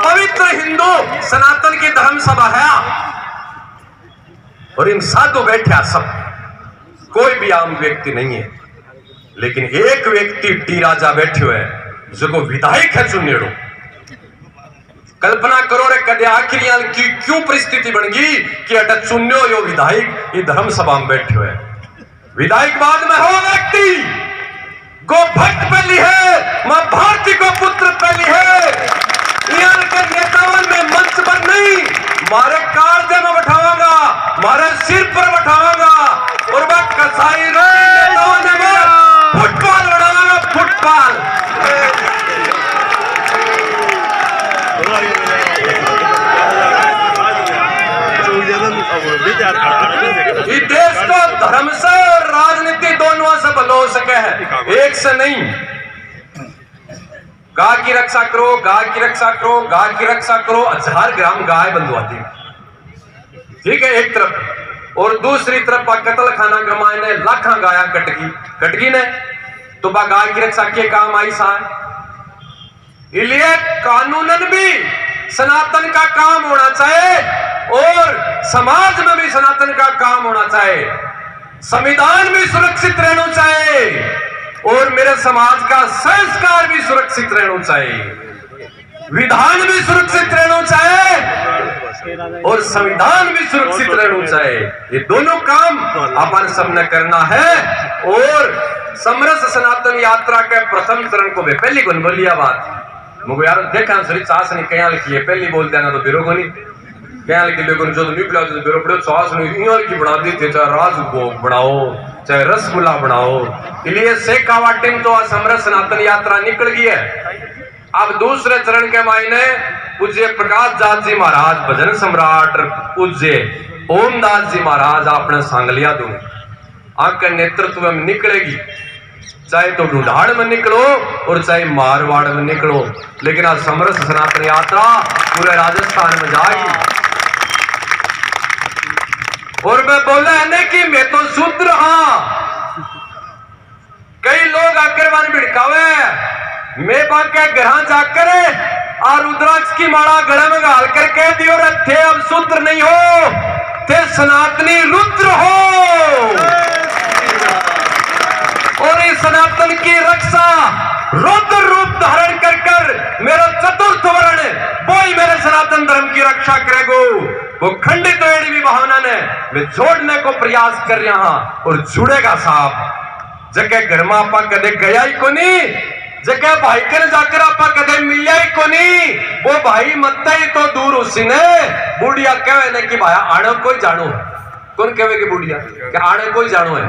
पवित्र हिंदू सनातन की धर्म सभा है, और इन साधु बैठा सब, कोई भी आम व्यक्ति नहीं है, लेकिन एक व्यक्ति टी राजा बैठे हुए जो विधायक है चुनेड़ो। कल्पना करो रे कदे आखिर की क्यों परिस्थिति बन गई कि अट चुन्यो यो विधायक ये धर्म सभा में बैठे हुए। विधायक बाद में हो व्यक्ति को भक्त पहली है, मां भारती को पुत्र पहली है, यहाँ के नेताओं में मंच पर नहीं, मारे कालजे में बैठावागा, मारे सिर पर बैठावागा, और वह कसाई नेताओं ने फुटबॉल बनावागा, फुटबॉल। इस देश को धर्म से और राजनीति दोनों से भलो हो सके है, एक से नहीं। गाय की रक्षा करो, गाय की रक्षा करो, गाय की रक्षा करो, 1000 ग्राम गाय बंधवाती, ठीक है एक तरफ, और दूसरी तरफ कतल खाना गमाए ने लाखा गाया कटगी ने, तो बा गाय की रक्षा के काम आई सा। इसलिए कानूनन भी सनातन का काम होना चाहिए, और समाज में भी सनातन का काम होना चाहिए, संविधान भी सुरक्षित रहना चाहिए, और मेरे समाज का संस्कार भी सुरक्षित रहना चाहिए, विधान भी सुरक्षित रहना चाहिए, और संविधान भी सुरक्षित रहना चाहिए। ये दोनों काम अपन सबने करना है। और समरस सनातन यात्रा के प्रथम चरण को पहली गुण बोलिया बात मुझे यार देखा सरी चास नहीं कहीं लिखी है, पहली बोल देना तो बिरो को नहीं क्या लिखी, लेकिन जो निकला तो बिरो पड़े चास नहीं की बना दी थी, चाहे राजभोग बनाओ चाहे रसगुल्ला बनाओ। इसलिए शेखावाटिन तो समरस सनातन यात्रा निकल गई है। अब दूसरे चरण के मायने पूज्य प्रकाश दास जी महाराज भजन सम्राट, पूज्य ओमदास जी महाराज अपने सांगलिया दूं आंख नेतृत्व में निकलेगी, चाहे तो ढूंढाड़ में निकलो और चाहे मारवाड़ में निकलो, लेकिन आज समरस सनातन यात्रा पूरे राजस्थान में जाएगी। और मैं बोला है ना कि मैं तो शूद्र हाँ, कई लोग आकर वन भिड़कावे, मैं बाके घर जाकर और रुद्राक्ष की माला गले में घाल कर कह दियो रे थे अब शूद्र नहीं हो, थे सनातनी रुद्र हो। और इस सनातन की रक्षा रुद्र रूप धारण कर कर मेरा चतुर्थ वर्ण वो ही मेरे सनातन धर्म की रक्षा करेगो। वो खंडित भी भावना ने मैं जोड़ने को प्रयास कर रहा और जुड़ेगा साहब। जगह घर में आपा कदे गया ही को नहीं, जगह भाई के जाकर आपा कदे मिलिया ही को नहीं, वो भाई मत ही तो दूर उसी ने बुढ़िया कहे ने कि भाई आने कोई जानो, कौन कहे कि बुढ़िया कि आने कोई जानो है,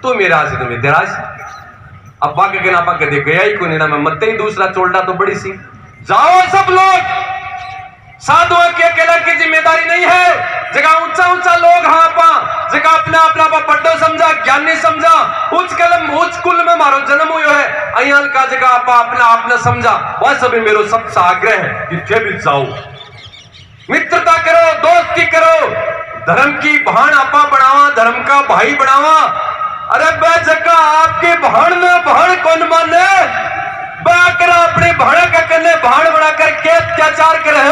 तू मेरा से तुम्हें देराज अब्बा के नापा कदे गया ही को नहीं ना, मैं मत ही दूसरा चोल्डा तो बड़ी सी। जाओ सब लोग, साधुओं के अकेला की जिम्मेदारी नहीं है, जगह ऊंचा ऊंचा लोग हाँ पा जगह अपना अपना बड्डो समझा, ज्ञानी समझा, उच्च कुल में मारो जन्म हुआ है, अयाल का जगह आपा अपना अपना समझा। वह सभी मेरो सबसे आग्रह है कि जे भी जाओ मित्रता करो, दोस्ती करो, धर्म की बहन आपा बढ़ावा, धर्म का भाई बढ़ावा। अरे बे जगह आपके बहन में बहन कौन माने, बाकर अपने भाड़ का कन्ने भाड़ बनाकर के अत्याचार करे,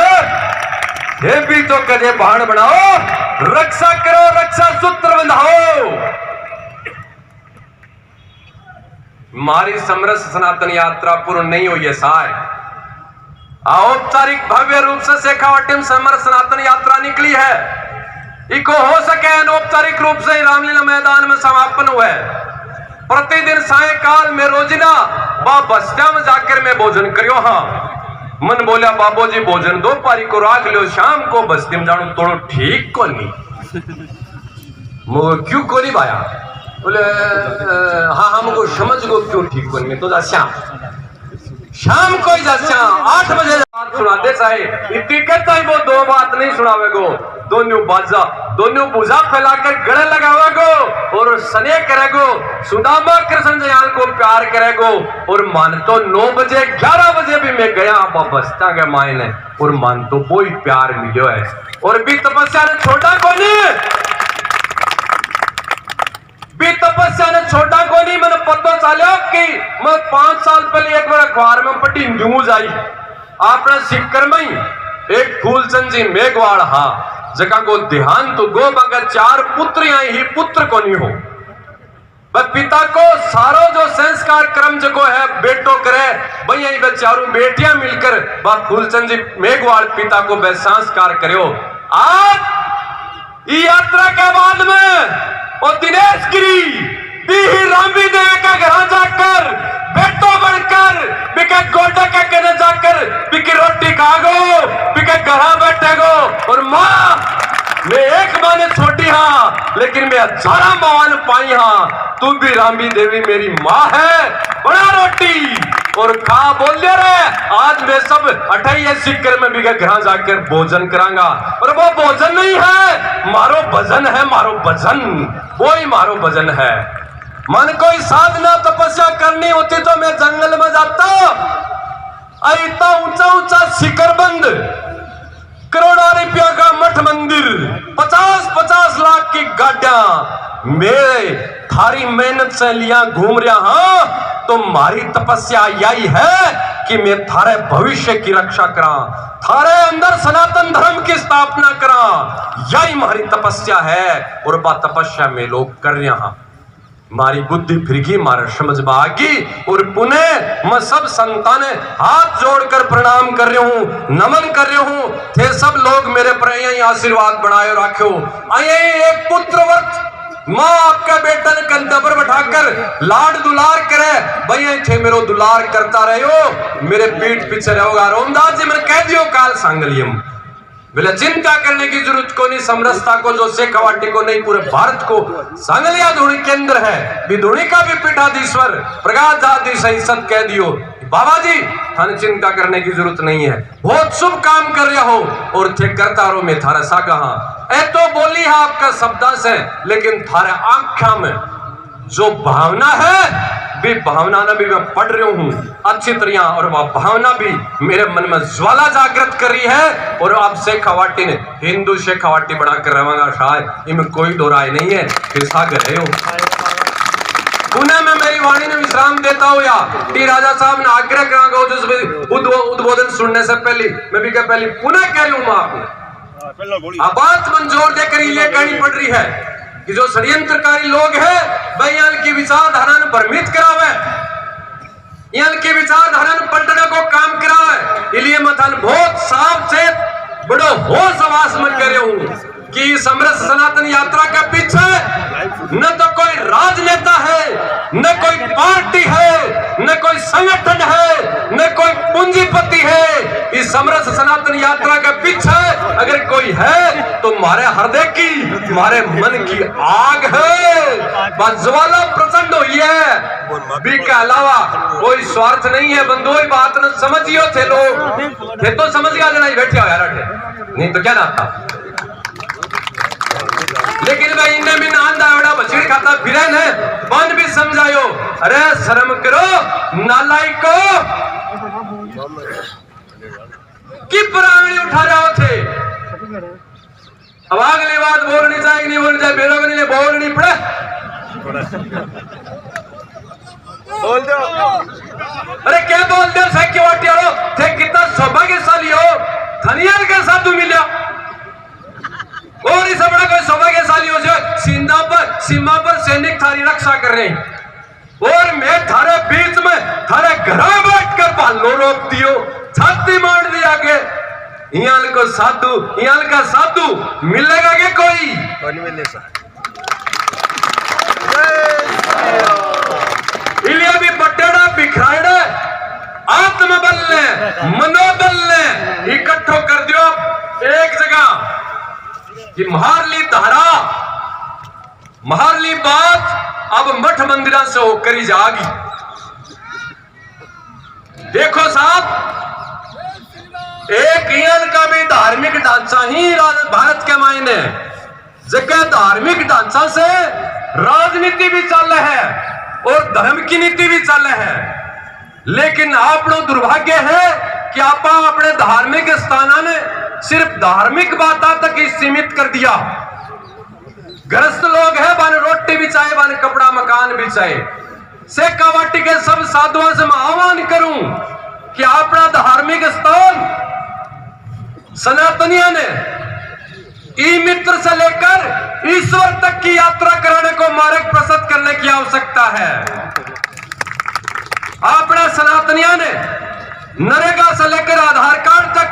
ये भी तो कदे भाड़ बनाओ, रक्षा करो, रक्षा सूत्र बंधाओ। मारी समरस सनातन यात्रा पूर्ण नहीं हुई है साय, औपचारिक भव्य रूप से शेखावाटी समरस सनातन यात्रा निकली है, इको हो सके अनौपचारिक रूप से रामलीला मैदान में समापन हुआ है। प्रतिदिन सायकाल में रोजिना बस्तिया में जाकर मैं भोजन करियो हाँ, मन बोलिया बाबू जी भोजन दो पारी को राख लियो, शाम को बस्ती में जानो थोड़ो ठीक को नहीं। मुझे क्यों कोनी भाया बोले हाँ हमको समझ गो क्यों ठीक कोनी में तो जा शाम को ही जा 8 बजे सुनाते चाहे इतनी करता ही वो 2 बात नहीं सुनावे गो दोनों बाजा दोनों बुझा फैलाकर गले लगावे गो और स्नेह करेगो सुदामा कृष्ण दयाल को प्यार करेगो और मान तो 9 बजे 11 बजे भी मैं गया बस्ता के मायने और मान तो वो ही प्यार मिलो है और भी तपस्या ने छोटा कोनी भी तपस्या ने छोटा को नहीं मैंने पता चला कि मैं 5 साल पहले एक बार अखबार में पढ़ी न्यूज आई आपने सिक्कर में एक फूलचंद जी मेघवाड़ हाँ जगह को देहांत तो गो मगर 4 पुत्र आई ही पुत्र को नहीं हो वह पिता को सारो जो संस्कार क्रम जो है बेटो करे भाई यही वह 4 बेटियां मिलकर वह फूलचंद जी मेघवाड़ पिता को वह संस्कार करो आज यात्रा के बाद में और दिनेश गिरी भी रामी देवी का घर जाकर बेटो बनकर बिके गोडे का कहने जाकर बिकी रोटी खागो बिके घर बैठेगो और माँ मैं एक माँ ने छोटी हाँ लेकिन मैं 18 माँ ने पाई हाँ तू भी रामी देवी मेरी माँ है बड़ा रोटी और खा बोल दे रहे आज मैं सब 28 सिक्कर में भी घर जाकर भोजन करांगा और वो भोजन नहीं है मारो भजन है मारो भजन वो ही मारो भजन है मन कोई साधना तपस्या करनी होती तो मैं जंगल में जाता इतना ऊंचा ऊंचा शिखर बंद करोड़ों रुपया का मठ मंदिर 50-50 लाख की गाड़ियां मेरे थारी मेहनत से लिया घूम रहा हाँ तो मारी तपस्या यही है कि मैं थारे भविष्य की रक्षा करा थारे अंदर सनातन धर्म की स्थापना करा यही मारी तपस्या है और बा तपस्या में लोग कर रहे हैं मारी बुद्धि फिरगी मारे समझ में आगी और पुनः मैं सब संतान हाथ जोड़कर प्रणाम कर रही हूँ नमन कर रही हूँ थे सब लोग मेरे पर यही आशीर्वाद बनाए रखो एक पुत्र वर्ष माँ आपका बेटा ने कंधे बैठाकर लाड दुलार करे भैया थे मेरो दुलार करता रहे हो मेरे पीठ पीछे रहोगा रोमदास जी मैंने कह दियो काल सांगलियम बोले चिंता करने की जरूरत को नहीं समरसता को जो शेखावाटी को नहीं पूरे भारत को सांगलिया धुनी केंद्र है विधुनी का भी पीठाधीश्वर प्रकाश जाति सही सत कह दियो बाबा जी थाने चिंता करने की जरूरत नहीं है बहुत शुभ काम कर रहे हो और थे करता रहो मैं थारा सा कहा ए तो बोली है आपका शब्दा से लेकिन थारे आंखा में जो भावना है भी भावना ना भी मैं पढ़ रही हूँ अच्छी तरह और वह भावना भी मेरे मन में ज्वाला जागृत कर रही है और आप शेखावाटी ने हिंदू शेखावाटी बनाकर रहेगा शायद इनमें कोई दो राय नहीं है फिर सागर रहे हो पुनः मैं मेरी वाणी में विश्राम देता हूँ या टी राजा साहब ने आग्रह करा उद्बोधन सुनने से पहले मैं भी क्या पहले पुनः कह रही हूँ आपको आवाज मंजूर देकर ये कहनी पड़ रही है कि जो षड्यंत्रकारी लोग हैं वह यहाँ की विचारधारा भ्रमित करावे यहाँ की विचारधारा पलटने को काम करावे इसलिए मैं बहुत साफ से बड़ो होश आवाज में करे हूँ कि समरस सनातन यात्रा के पीछे न तो कोई राजनेता है न कोई पार्टी है न कोई संगठन है न कोई पूंजीपति है इस समरस सनातन यात्रा के पीछे अगर कोई है तो मारे हृदय की मारे मन की आग है ज्वाला प्रचंड हुई है भी के अलावा कोई स्वार्थ नहीं है बंधु बात न समझियो थे लोग थे तो समझ गया जना बैठे हो यार नहीं तो क्या ना था लेकिन भाई इन्हें भी नांदा बड़ा बछड़ी खाता फिर है बन भी समझायो अरे शर्म करो नालायक को कि प्राणी उठा रहे थे अब अगली बात बोलनी चाहिए नहीं बोलनी चाहिए बेरोग नहीं बोलनी पड़े बोल दो अरे क्या बोल दो सिक्योरिटी वालों थे कितना सौभाग्यशाली हो धनियाल के साथ मिला और इस बड़ा कोई सौभाग्यशाली हो जो सीमा पर सैनिक थारी रक्षा कर रहे हैं और मैं थारे बीच में थारे घर बैठकर पालो रोक दियो छाती मार दिया के यहाँ को साधु यहाँ का साधु मिलेगा के कोई मिले इलिया भी बटेड़ा बिखराड़ा आत्मबल ने मनोबल ने इकट्ठो कर दियो एक जगह कि महारली धारा मंदिरा से होकर ही जागी। देखो साहब, एक ईयन का भी धार्मिक ढांचा ही भारत के मायने जगह धार्मिक ढांचा से राजनीति भी चल रहा है और धर्म की नीति भी चल रहा है। लेकिन आपनो दुर्भाग्य है कि आप अपने धार्मिक स्थाना ने सिर्फ धार्मिक बातों तक ही सीमित कर दिया। ग्रस्त लोग है, बन रोटी भी चाहे, बन कपड़ा मकान भी चाहे। से कावाटी के सब साधुओं से मैं आह्वान करूं कि अपना धार्मिक स्थान सनातनियों ने ई मित्र से लेकर ईश्वर तक की यात्रा कराने को मार्ग प्रशस्त करने की आवश्यकता है। अपना सनातनियों ने नरेगा से लेकर आधार कार्ड तक,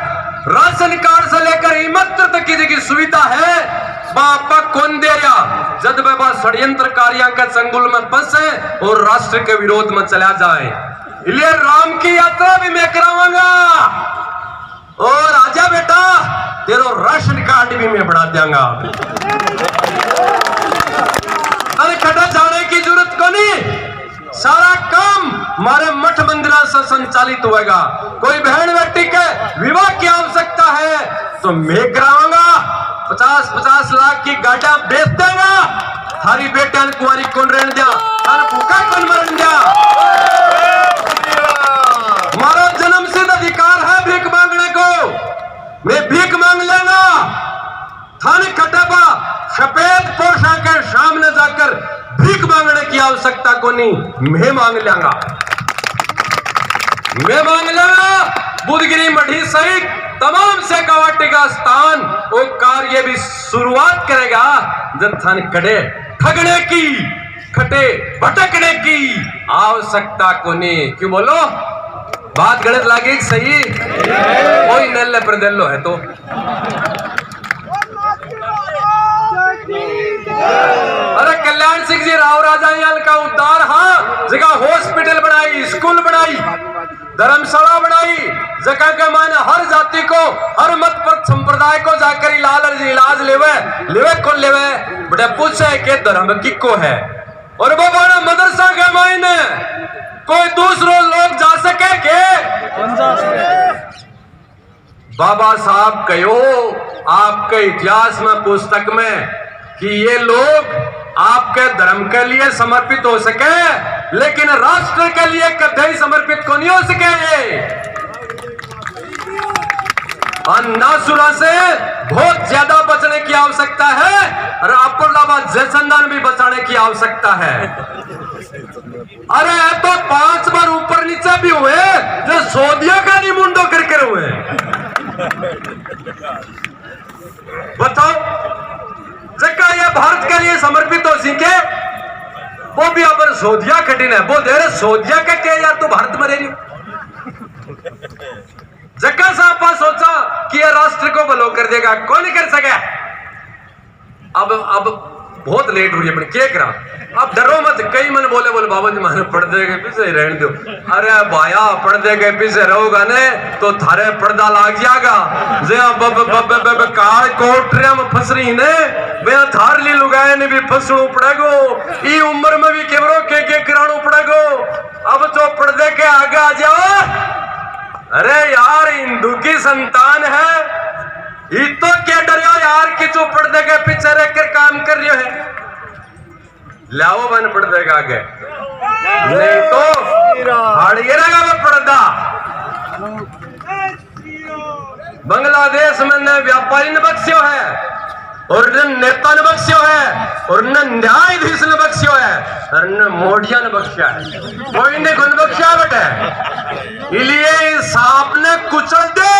राशन कार्ड से लेकर ई मित्र तक की सुविधा है, बापा कौन दे रहा जब बाबा षड्यंत्रकारियों के चंगुल में फंसे और राष्ट्र के विरोध में चला जाए। इसलिए राम की यात्रा भी मैं कराऊंगा और आजा बेटा तेरा राशन कार्ड भी मैं बढ़ा दूंगा। अरे खड़ा जाने की जरूरत को नहीं, सारा काम हमारे मठ मंदिरा से संचालित होगा। कोई बहन बेटी के विवाह की आवश्यकता है तो मैं कराऊंगा। 50-50 लाख की गाड़ियां बेच देगा। थारी बेटियां कुंवारी कौन रहने दिया, भूखा कौन मरन दिया। हमारा जन्म सिद्ध अधिकार है भीख मांगने को, मैं भीख मांग लेगा। थाने खटापा सफेद पोशाक के सामने जाकर भीख मांगने की आवश्यकता को नहीं, मैं मांग लूंगा। मैं मांग लूंगा बुधगिरी मढ़ी सहित तमाम से कवाटी का स्थान वो कार्य भी शुरुआत करेगा जब थाने कड़े ठगने की, खटे भटकने की आवश्यकता को नहीं। क्यों बोलो, बात गलत लगे सही? कोई नेल्ले प्रदेलो है तो अरे कल्याण सिंह जी राव राजायाल का उद्धार, हाँ जगह हॉस्पिटल बनाई, स्कूल बनाई, धर्मशाला बनाई, जगह के मायने हर जाति को, हर मत पर संप्रदाय को जाकर इलाज लेवे कौन लेवे बड़े पूछे के धर्म की को है। और वो बड़ा मदरसा के मायने कोई दूसरों लोग जा सके के बाबा साहब कहो आपके इतिहास में पुस्तक में कि ये लोग आपके धर्म के लिए समर्पित हो सके, लेकिन राष्ट्र के लिए कभी समर्पित को नहीं हो सके। अन्नासुरा से बहुत ज्यादा बचने की आवश्यकता है और आपको अलावा जयचंदन भी बचाने की आवश्यकता है। अरे तो 5 बार ऊपर नीचे भी हुए जो सोदिया का नहीं मुंडो करके हुए। बताओ जगह ये भारत के लिए समर्पित हो सीखे, वो भी अपन सोदिया कठिन है। वो दे रहे सोदिया का क्या यार, तू भारत में रही जगह से आप सोचा कि ये राष्ट्र को बलो कर देगा, कौन नहीं कर सके। अब बहुत लेट हो रही है, क्या करा। अब डरो मत, कई मन बोले बाबा जी माने पर्दे के पीछे रहने दो। अरे भाया पर्दे के पीछे रहोगा ने तो थारे पर्दा लाग जाएगा। काल कोठरिया में फंस रही ने मैं थार ली लुगाए ने भी फंसणू पड़ेगो, ई उम्र में भी केवरो के कराणू पड़ेगो। अब तो पर्दे के आगे आ जाओ। अरे यार हिंदू की संतान है, ये तो क्या डरियो यार कि तू पर्दे के पीछे रहकर काम कर रही है। लाओ बन पर्दे के आगे, नहीं तो हाड़िएगा वो पर्दा। बांग्लादेश में न व्यापारी ने बख्शियो है और न नेता ने बख्शियो है और न न्यायाधीश ने बख्शियो है और न मोडिया ने बख्शा है। कोई ने कौन बख्शा बेटे, इसलिए सांप ने कुचल दो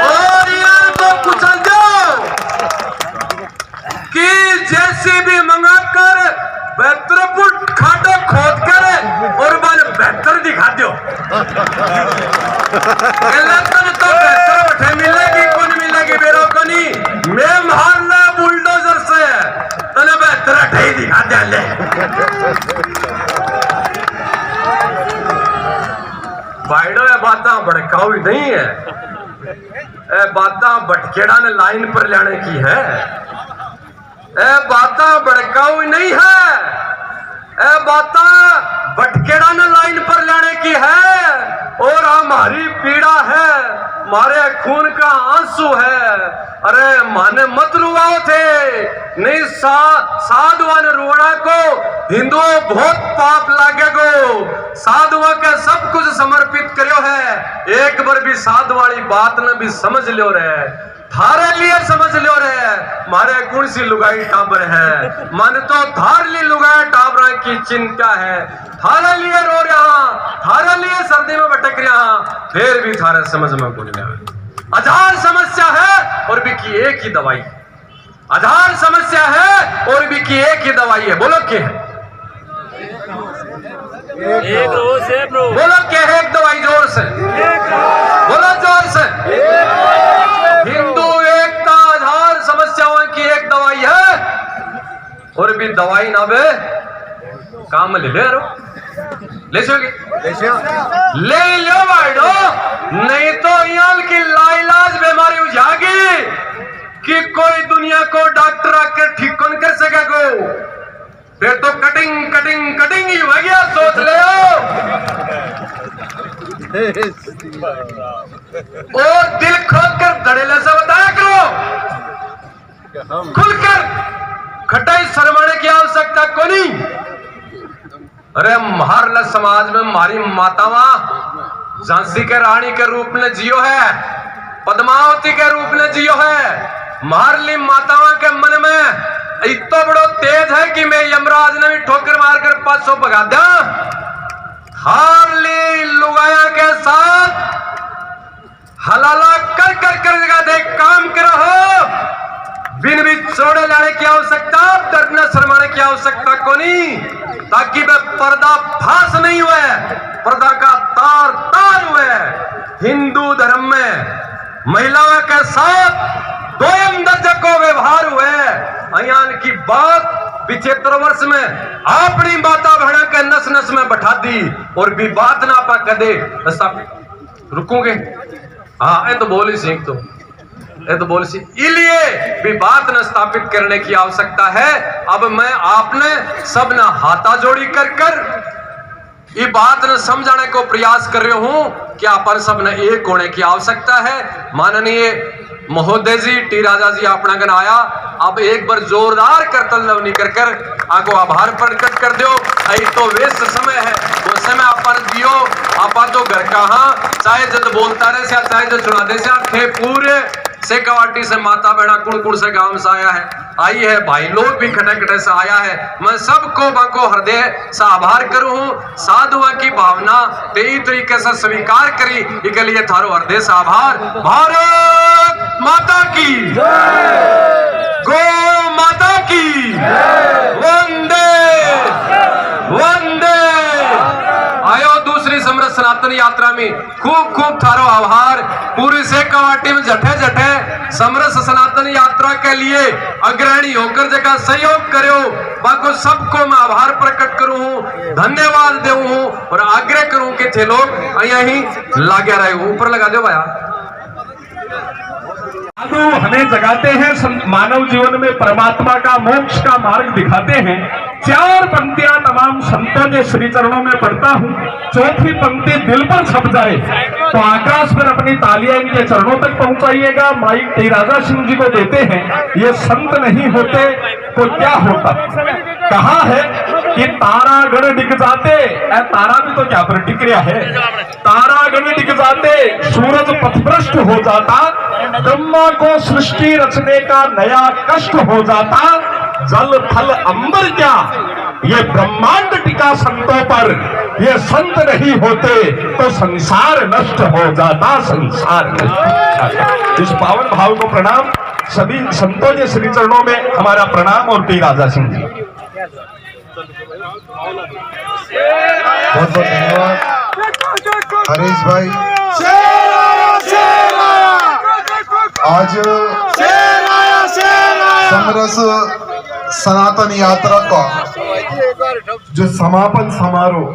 और यार को कुचल दो कि जैसे भी मंगाकर बेहतर फुट खाटो खोद कर और बन बेहतर दिखा दो। तो बेहतर बैठे मिलेगी कौन मिलेगी बेरो को नहीं, मैं मारना बुलडोजर से तने बेहतर अठाई दिखा दे ले। बाइडो ये बातें भड़काऊ नहीं है, ये बातें भटकेड़ा ने लाइन पर लाने की है। ए बाता भड़काऊ नहीं है, ए बाता भटकेड़ा न लाइन पर लाने की है, और हमारी पीड़ा है, मारे खून का आंसू है। अरे माने मत रुआओ थे, नहीं साधुआ ने रुआना को हिंदुओं बहुत पाप लागेगो। साधुआ के सब कुछ समर्पित करो है, एक बार भी साधु वाली बात न भी समझ लो रे, थारे लिए समझ लो रे, मारे कौन सी लुगाई टाबर है, मन तो थार ली लुगाई टाबरा की चिंता है, थारे लिए रो रहा, थारे लिए सर्दी में भटक रहा, फिर भी थारे समझ में कुछ नहीं। हजार समस्या है और भी की एक ही दवाई, हजार समस्या है और भी की एक ही दवाई है। बोलो क्या है? बोलो क्या है? एक दवाई, जोर से बोलो, जोर से। हिंदू एकता, हजार समस्याओं की एक दवाई है, और भी दवाई ना बे काम ले ले रो, ले ले लो बाइडो, नहीं तो यहाँ की लाइलाज बीमारी हो जाएगी कि कोई दुनिया को डॉक्टर आकर ठीक कौन कर सकेगा। फिर तो कटिंग कटिंग कटिंग ही हो गया, सोच ले। और दिल खोल कर धड़ेले से बताया करो, खुलकर खटाई शर्माने की आवश्यकता को नहीं। अरे हर समाज में हमारी मातावा झांसी के रानी के रूप में जियो है, पद्मावती के रूप में जियो है। मारली मातावा के मन में इतना बड़ो तेज है कि मैं यमराज ने भी ठोकर मारकर 500 भगा दिया। हारली लुगाया के साथ हलाला कर कर कर जगह दे काम करो हो, बिन भी छोड़े लाने की आवश्यकता, डरना शर्माने की आवश्यकता को नहीं, ताकि वह पर्दा फांस नहीं हुए, पर्दा का तार तार हुए। हिंदू धर्म में महिलाओं के साथ दोयम दर्जे को व्यवहार हुए। अयान की बात 75 वर्ष में अपनी माता बहना के नस नस में बैठा दी, और भी बात ना पा कदे रुकोगे। हाँ ये तो बोली सीख, तो ये तो बोली सीख, इसलिए भी बात न स्थापित करने की आवश्यकता है। अब मैं आपने सब न हाथा जोड़ी कर कर ये बात न समझाने को प्रयास कर रहे हूं कि अपन सब ने एक होने की आवश्यकता है। माननीय महोदय जी टी राजा जी अपना गण आया, अब एक बार जोरदार करतल लवनी कर कर आपको आभार प्रकट कर दो। तो व्यस्त समय है, वो समय अपन दियो, आपा तो घर कहाँ चाहे जब बोलता रहे से चाहे जो चुनाते से थे, पूरे से कवाटी से माता बहना कुड़ से गांव से आया है, आई है, भाई लोग भी खटे खटे से आया है। मैं सबको बाको हृदय से आभार करूं हूं, साधुआ की भावना तेई तरीके से स्वीकार करी, इसके लिए थारो हृदय से आभार। भारत माता की गौ माता की वंदे वंदे। आयो दूसरी समृद्ध सनातन यात्रा में खूब खूब थारो आभार। पूरी से कवाटी में जठे जठे समृद्ध सनातन यात्रा के लिए अग्रणी होकर जगह सहयोग करो, बाको सबको मैं आभार प्रकट करूं हूं, धन्यवाद देऊं हूं, और आग्रह करूं कि थे लोग यहीं लागे रहे। ऊपर लगा दो भैया। साधु हमें जगाते हैं, मानव जीवन में परमात्मा का मोक्ष का मार्ग दिखाते हैं। 4 पंक्तियां तमाम संतों के श्री चरणों में पढ़ता हूं, चौथी पंक्ति दिल पर छप जाए तो आकाश पर अपनी तालियां इनके चरणों तक पहुंचाइएगा। माइक टी राजा सिंह जी को देते हैं। ये संत नहीं होते तो क्या होता? कहा है कि तारागण डिग जाते, तारा भी तो क्या प्रतिक्रिया है, तारागण डिग जाते, सूरज पथभ्रष्ट हो जाता, ब्रह्मा को सृष्टि रचने का नया कष्ट हो जाता, जल थल अंबर क्या ये ब्रह्मांड टिका संतों पर, ये संत नहीं होते तो संसार नष्ट हो जाता, संसार नष्ट। इस पावन भाव को प्रणाम, सभी संतों के श्री चरणों में हमारा प्रणाम। और टी राजा सिंह जी बहुत बहुत धन्यवाद। हरीश भाई आज समरस सनातन यात्रा का जो समापन समारोह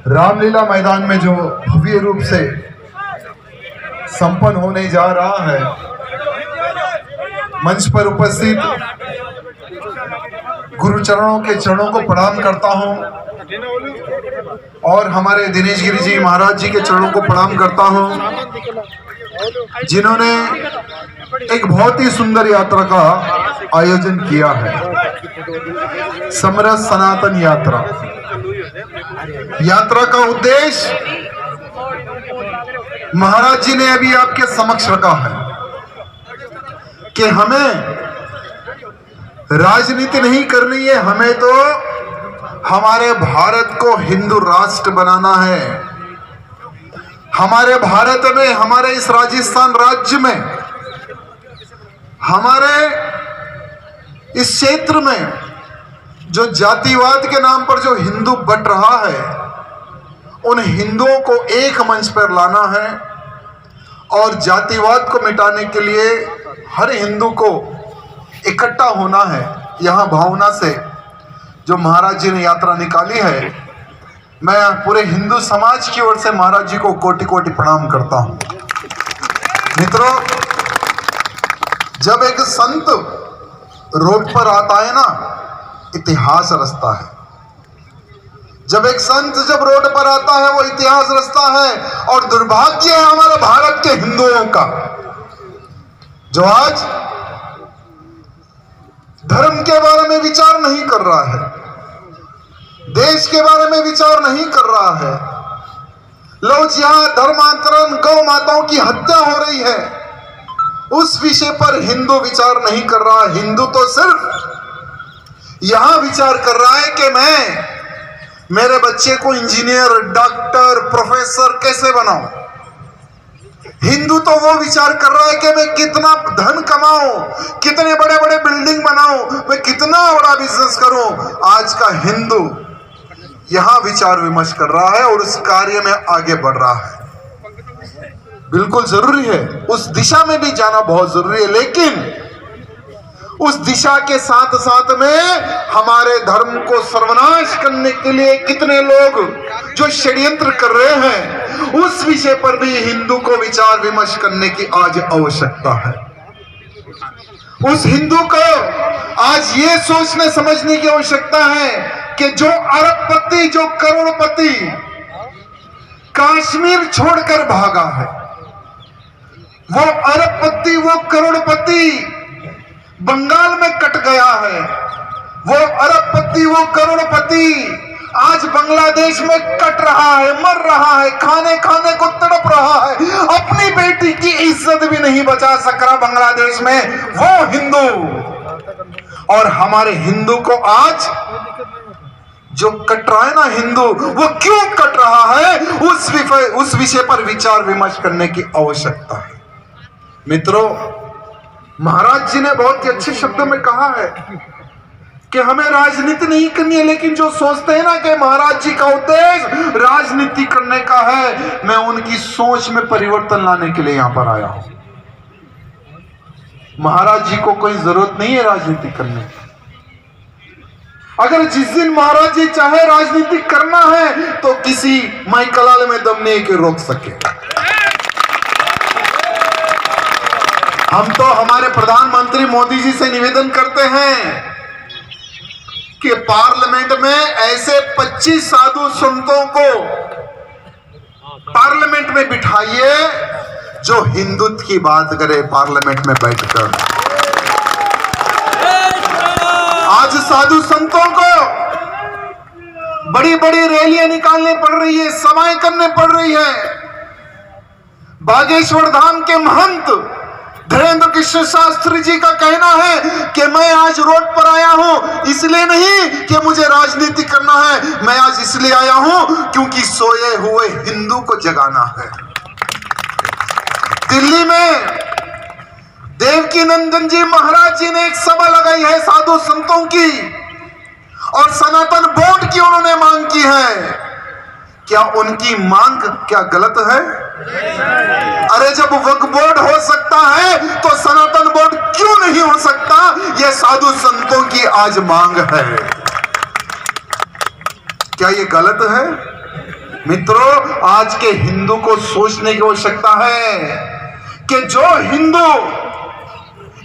रामलीला मैदान में जो भव्य रूप से संपन्न होने जा रहा है, मंच पर उपस्थित गुरु चरणों के चरणों को प्रणाम करता हूं और हमारे दिनेश गिरी जी महाराज जी के चरणों को प्रणाम करता हूं, जिन्होंने एक बहुत ही सुंदर यात्रा का आयोजन किया है, समरस सनातन यात्रा। यात्रा का उद्देश्य महाराज जी ने अभी आपके समक्ष रखा है कि हमें राजनीति नहीं करनी है, हमें तो हमारे भारत को हिंदू राष्ट्र बनाना है। हमारे भारत में, हमारे इस राजस्थान राज्य में, हमारे इस क्षेत्र में जो जातिवाद के नाम पर जो हिंदू बंट रहा है, उन हिंदुओं को एक मंच पर लाना है और जातिवाद को मिटाने के लिए हर हिंदू को इकट्ठा होना है। यहाँ भावना से जो महाराज जी ने यात्रा निकाली है, मैं पूरे हिंदू समाज की ओर से महाराज जी को कोटि कोटि प्रणाम करता हूँ। मित्रों, जब एक संत रोड पर आता है ना, इतिहास रचता है। जब एक संत जब रोड पर आता है, वो इतिहास रचता है। और दुर्भाग्य है हमारे भारत के हिंदुओं का, जो आज धर्म के बारे में विचार नहीं कर रहा है, देश के बारे में विचार नहीं कर रहा है। लोग जहां धर्मांतरण, गौ माताओं की हत्या हो रही है, उस विषय पर हिंदू विचार नहीं कर रहा। हिंदू तो सिर्फ यहां विचार कर रहा है कि मैं मेरे बच्चे को इंजीनियर, डॉक्टर, प्रोफेसर कैसे बनाऊं। हिंदू तो वो विचार कर रहा है कि मैं कितना धन कमाऊं, कितने बड़े बड़े बिल्डिंग बनाऊं, मैं कितना बड़ा बिजनेस करूं। आज का हिंदू यहां विचार विमर्श कर रहा है और उस कार्य में आगे बढ़ रहा है। बिल्कुल जरूरी है, उस दिशा में भी जाना बहुत जरूरी है, लेकिन उस दिशा के साथ साथ में हमारे धर्म को सर्वनाश करने के लिए कितने लोग जो षड्यंत्र कर रहे हैं, उस विषय पर भी हिंदू को विचार विमर्श करने की आज आवश्यकता है। उस हिंदू को आज ये सोचने समझने की आवश्यकता है कि जो अरबपति, जो करोड़पति कश्मीर छोड़कर भागा है, वो अरबपति, वो करोड़पति बंगाल में कट गया है, वो अरबपति, वो करोड़पति आज बांग्लादेश में कट रहा है, मर रहा है, खाने खाने को तड़प रहा है, अपनी बेटी की इज्जत भी नहीं बचा सक रहा बांग्लादेश में, वो हिंदू। और हमारे हिंदू को आज जो कट रहा है ना हिंदू, वो क्यों कट रहा है, उस विषय पर विचार विमर्श करने की आवश्यकता है। मित्रों, महाराज जी ने बहुत ही अच्छे शब्दों में कहा है कि हमें राजनीति नहीं करनी है, लेकिन जो सोचते हैं ना कि महाराज जी का उद्देश्य राजनीति करने का है, मैं उनकी सोच में परिवर्तन लाने के लिए यहां पर आया हूं। महाराज जी को कोई जरूरत नहीं है राजनीति करने की। अगर जिस दिन महाराज जी चाहे राजनीति करना है तो किसी माई कलाल में दम नहीं के रोक सके। हम तो हमारे प्रधानमंत्री मोदी जी से निवेदन करते हैं कि पार्लियामेंट में ऐसे 25 साधु संतों को पार्लियामेंट में बिठाइए जो हिंदुत्व की बात करे पार्लियामेंट में बैठकर। आज साधु संतों को बड़ी बड़ी रैलियां निकालनी पड़ रही है, सभाएं करनी पड़ रही है। बागेश्वर धाम के महंत धीरेन्द्र कृष्ण शास्त्री जी का कहना है कि मैं आज रोड पर आया हूं इसलिए नहीं कि मुझे राजनीति करना है, मैं आज इसलिए आया हूं क्योंकि सोए हुए हिंदू को जगाना है। दिल्ली में देवकी नंदन जी महाराज जी ने एक सभा लगाई है साधु संतों की, और सनातन बोर्ड की उन्होंने मांग की है। क्या उनकी मांग क्या गलत है? अरे जब वक्फ बोर्ड हो सकता है तो सनातन बोर्ड क्यों नहीं हो सकता? यह साधु संतों की आज मांग है। क्या ये गलत है? मित्रों, आज के हिंदू को सोचने की आवश्यकता है कि जो हिंदू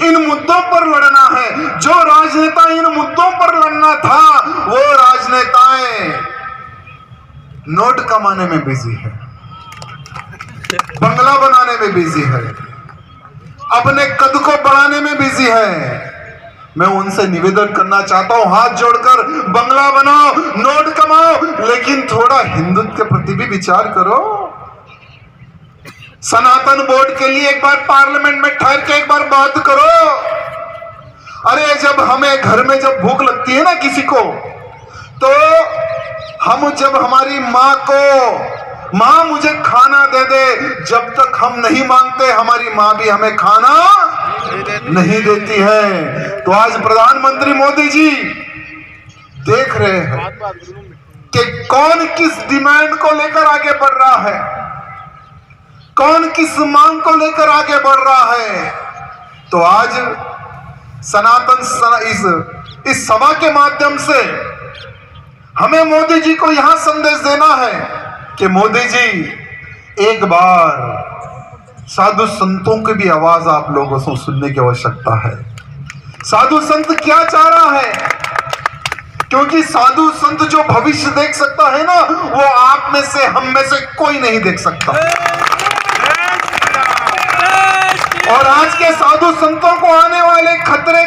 इन मुद्दों पर लड़ना है। जो राजनेता इन मुद्दों पर लड़ना था, वो राजनेताएं नोट कमाने में बिजी है, बंगला बनाने में बिजी है, अपने कद को बढ़ाने में बिजी है। मैं उनसे निवेदन करना चाहता हूं, हाथ जोड़कर, बंगला बनाओ, नोट कमाओ, लेकिन थोड़ा हिंदुत्व के प्रति भी विचार करो। सनातन बोर्ड के लिए एक बार पार्लियामेंट में ठहर के एक बार बात करो। अरे जब हमें घर में जब भूख लगती है ना किसी को, तो हम जब हमारी माँ को, माँ मुझे खाना दे दे, जब तक हम नहीं मांगते हमारी माँ भी हमें खाना नहीं देती है। तो आज प्रधानमंत्री मोदी जी देख रहे हैं कि कौन किस डिमांड को लेकर आगे बढ़ रहा है, कौन किस मांग को लेकर आगे बढ़ रहा है। तो आज इस सभा के माध्यम से हमें मोदी जी को यहां संदेश देना है कि मोदी जी एक बार साधु संतों की भी आवाज आप लोगों से सुनने की आवश्यकता है। साधु संत क्या चाह रहा है, क्योंकि साधु संत जो भविष्य देख सकता है ना, वो आप में से, हम में से कोई नहीं देख सकता। और आज के साधु संतों को आने वाले खतरे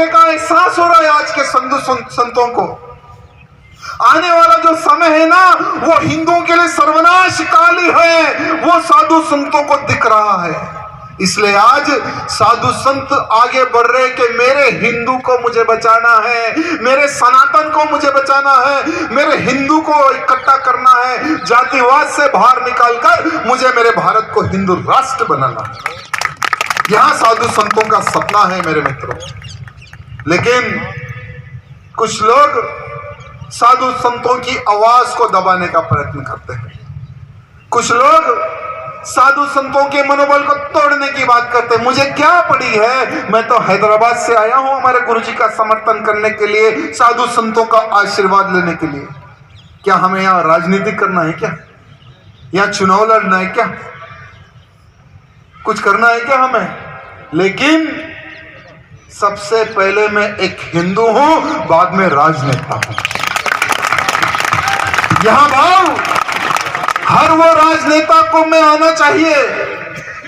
का एहसास हो रहा है। आज के साधु संतों को आने वाला जो समय है ना, वो हिंदुओं के लिए सर्वनाशकाली है, वो साधु संतों को दिख रहा है। इसलिए आज साधु संत आगे बढ़ रहे कि मेरे हिंदू को मुझे बचाना है, मेरे सनातन को मुझे बचाना है, मेरे हिंदू को इकट्ठा करना है, जातिवाद से बाहर निकालकर मुझे मेरे भारत को हिंदू राष्ट्र बनाना है। यहां साधु संतों का सपना है मेरे मित्रों। लेकिन कुछ लोग साधु संतों की आवाज को दबाने का प्रयत्न करते हैं, कुछ लोग साधु संतों के मनोबल को तोड़ने की बात करते हैं। मुझे क्या पड़ी है, मैं तो हैदराबाद से आया हूं हमारे गुरुजी का समर्थन करने के लिए, साधु संतों का आशीर्वाद लेने के लिए। क्या हमें यहां राजनीति करना है क्या, यहां चुनाव लड़ना है क्या, कुछ करना है क्या हमें? लेकिन सबसे पहले मैं एक हिंदू हूं, बाद में राजनेता हूं। यहां भाव हर वो राजनेता को में आना चाहिए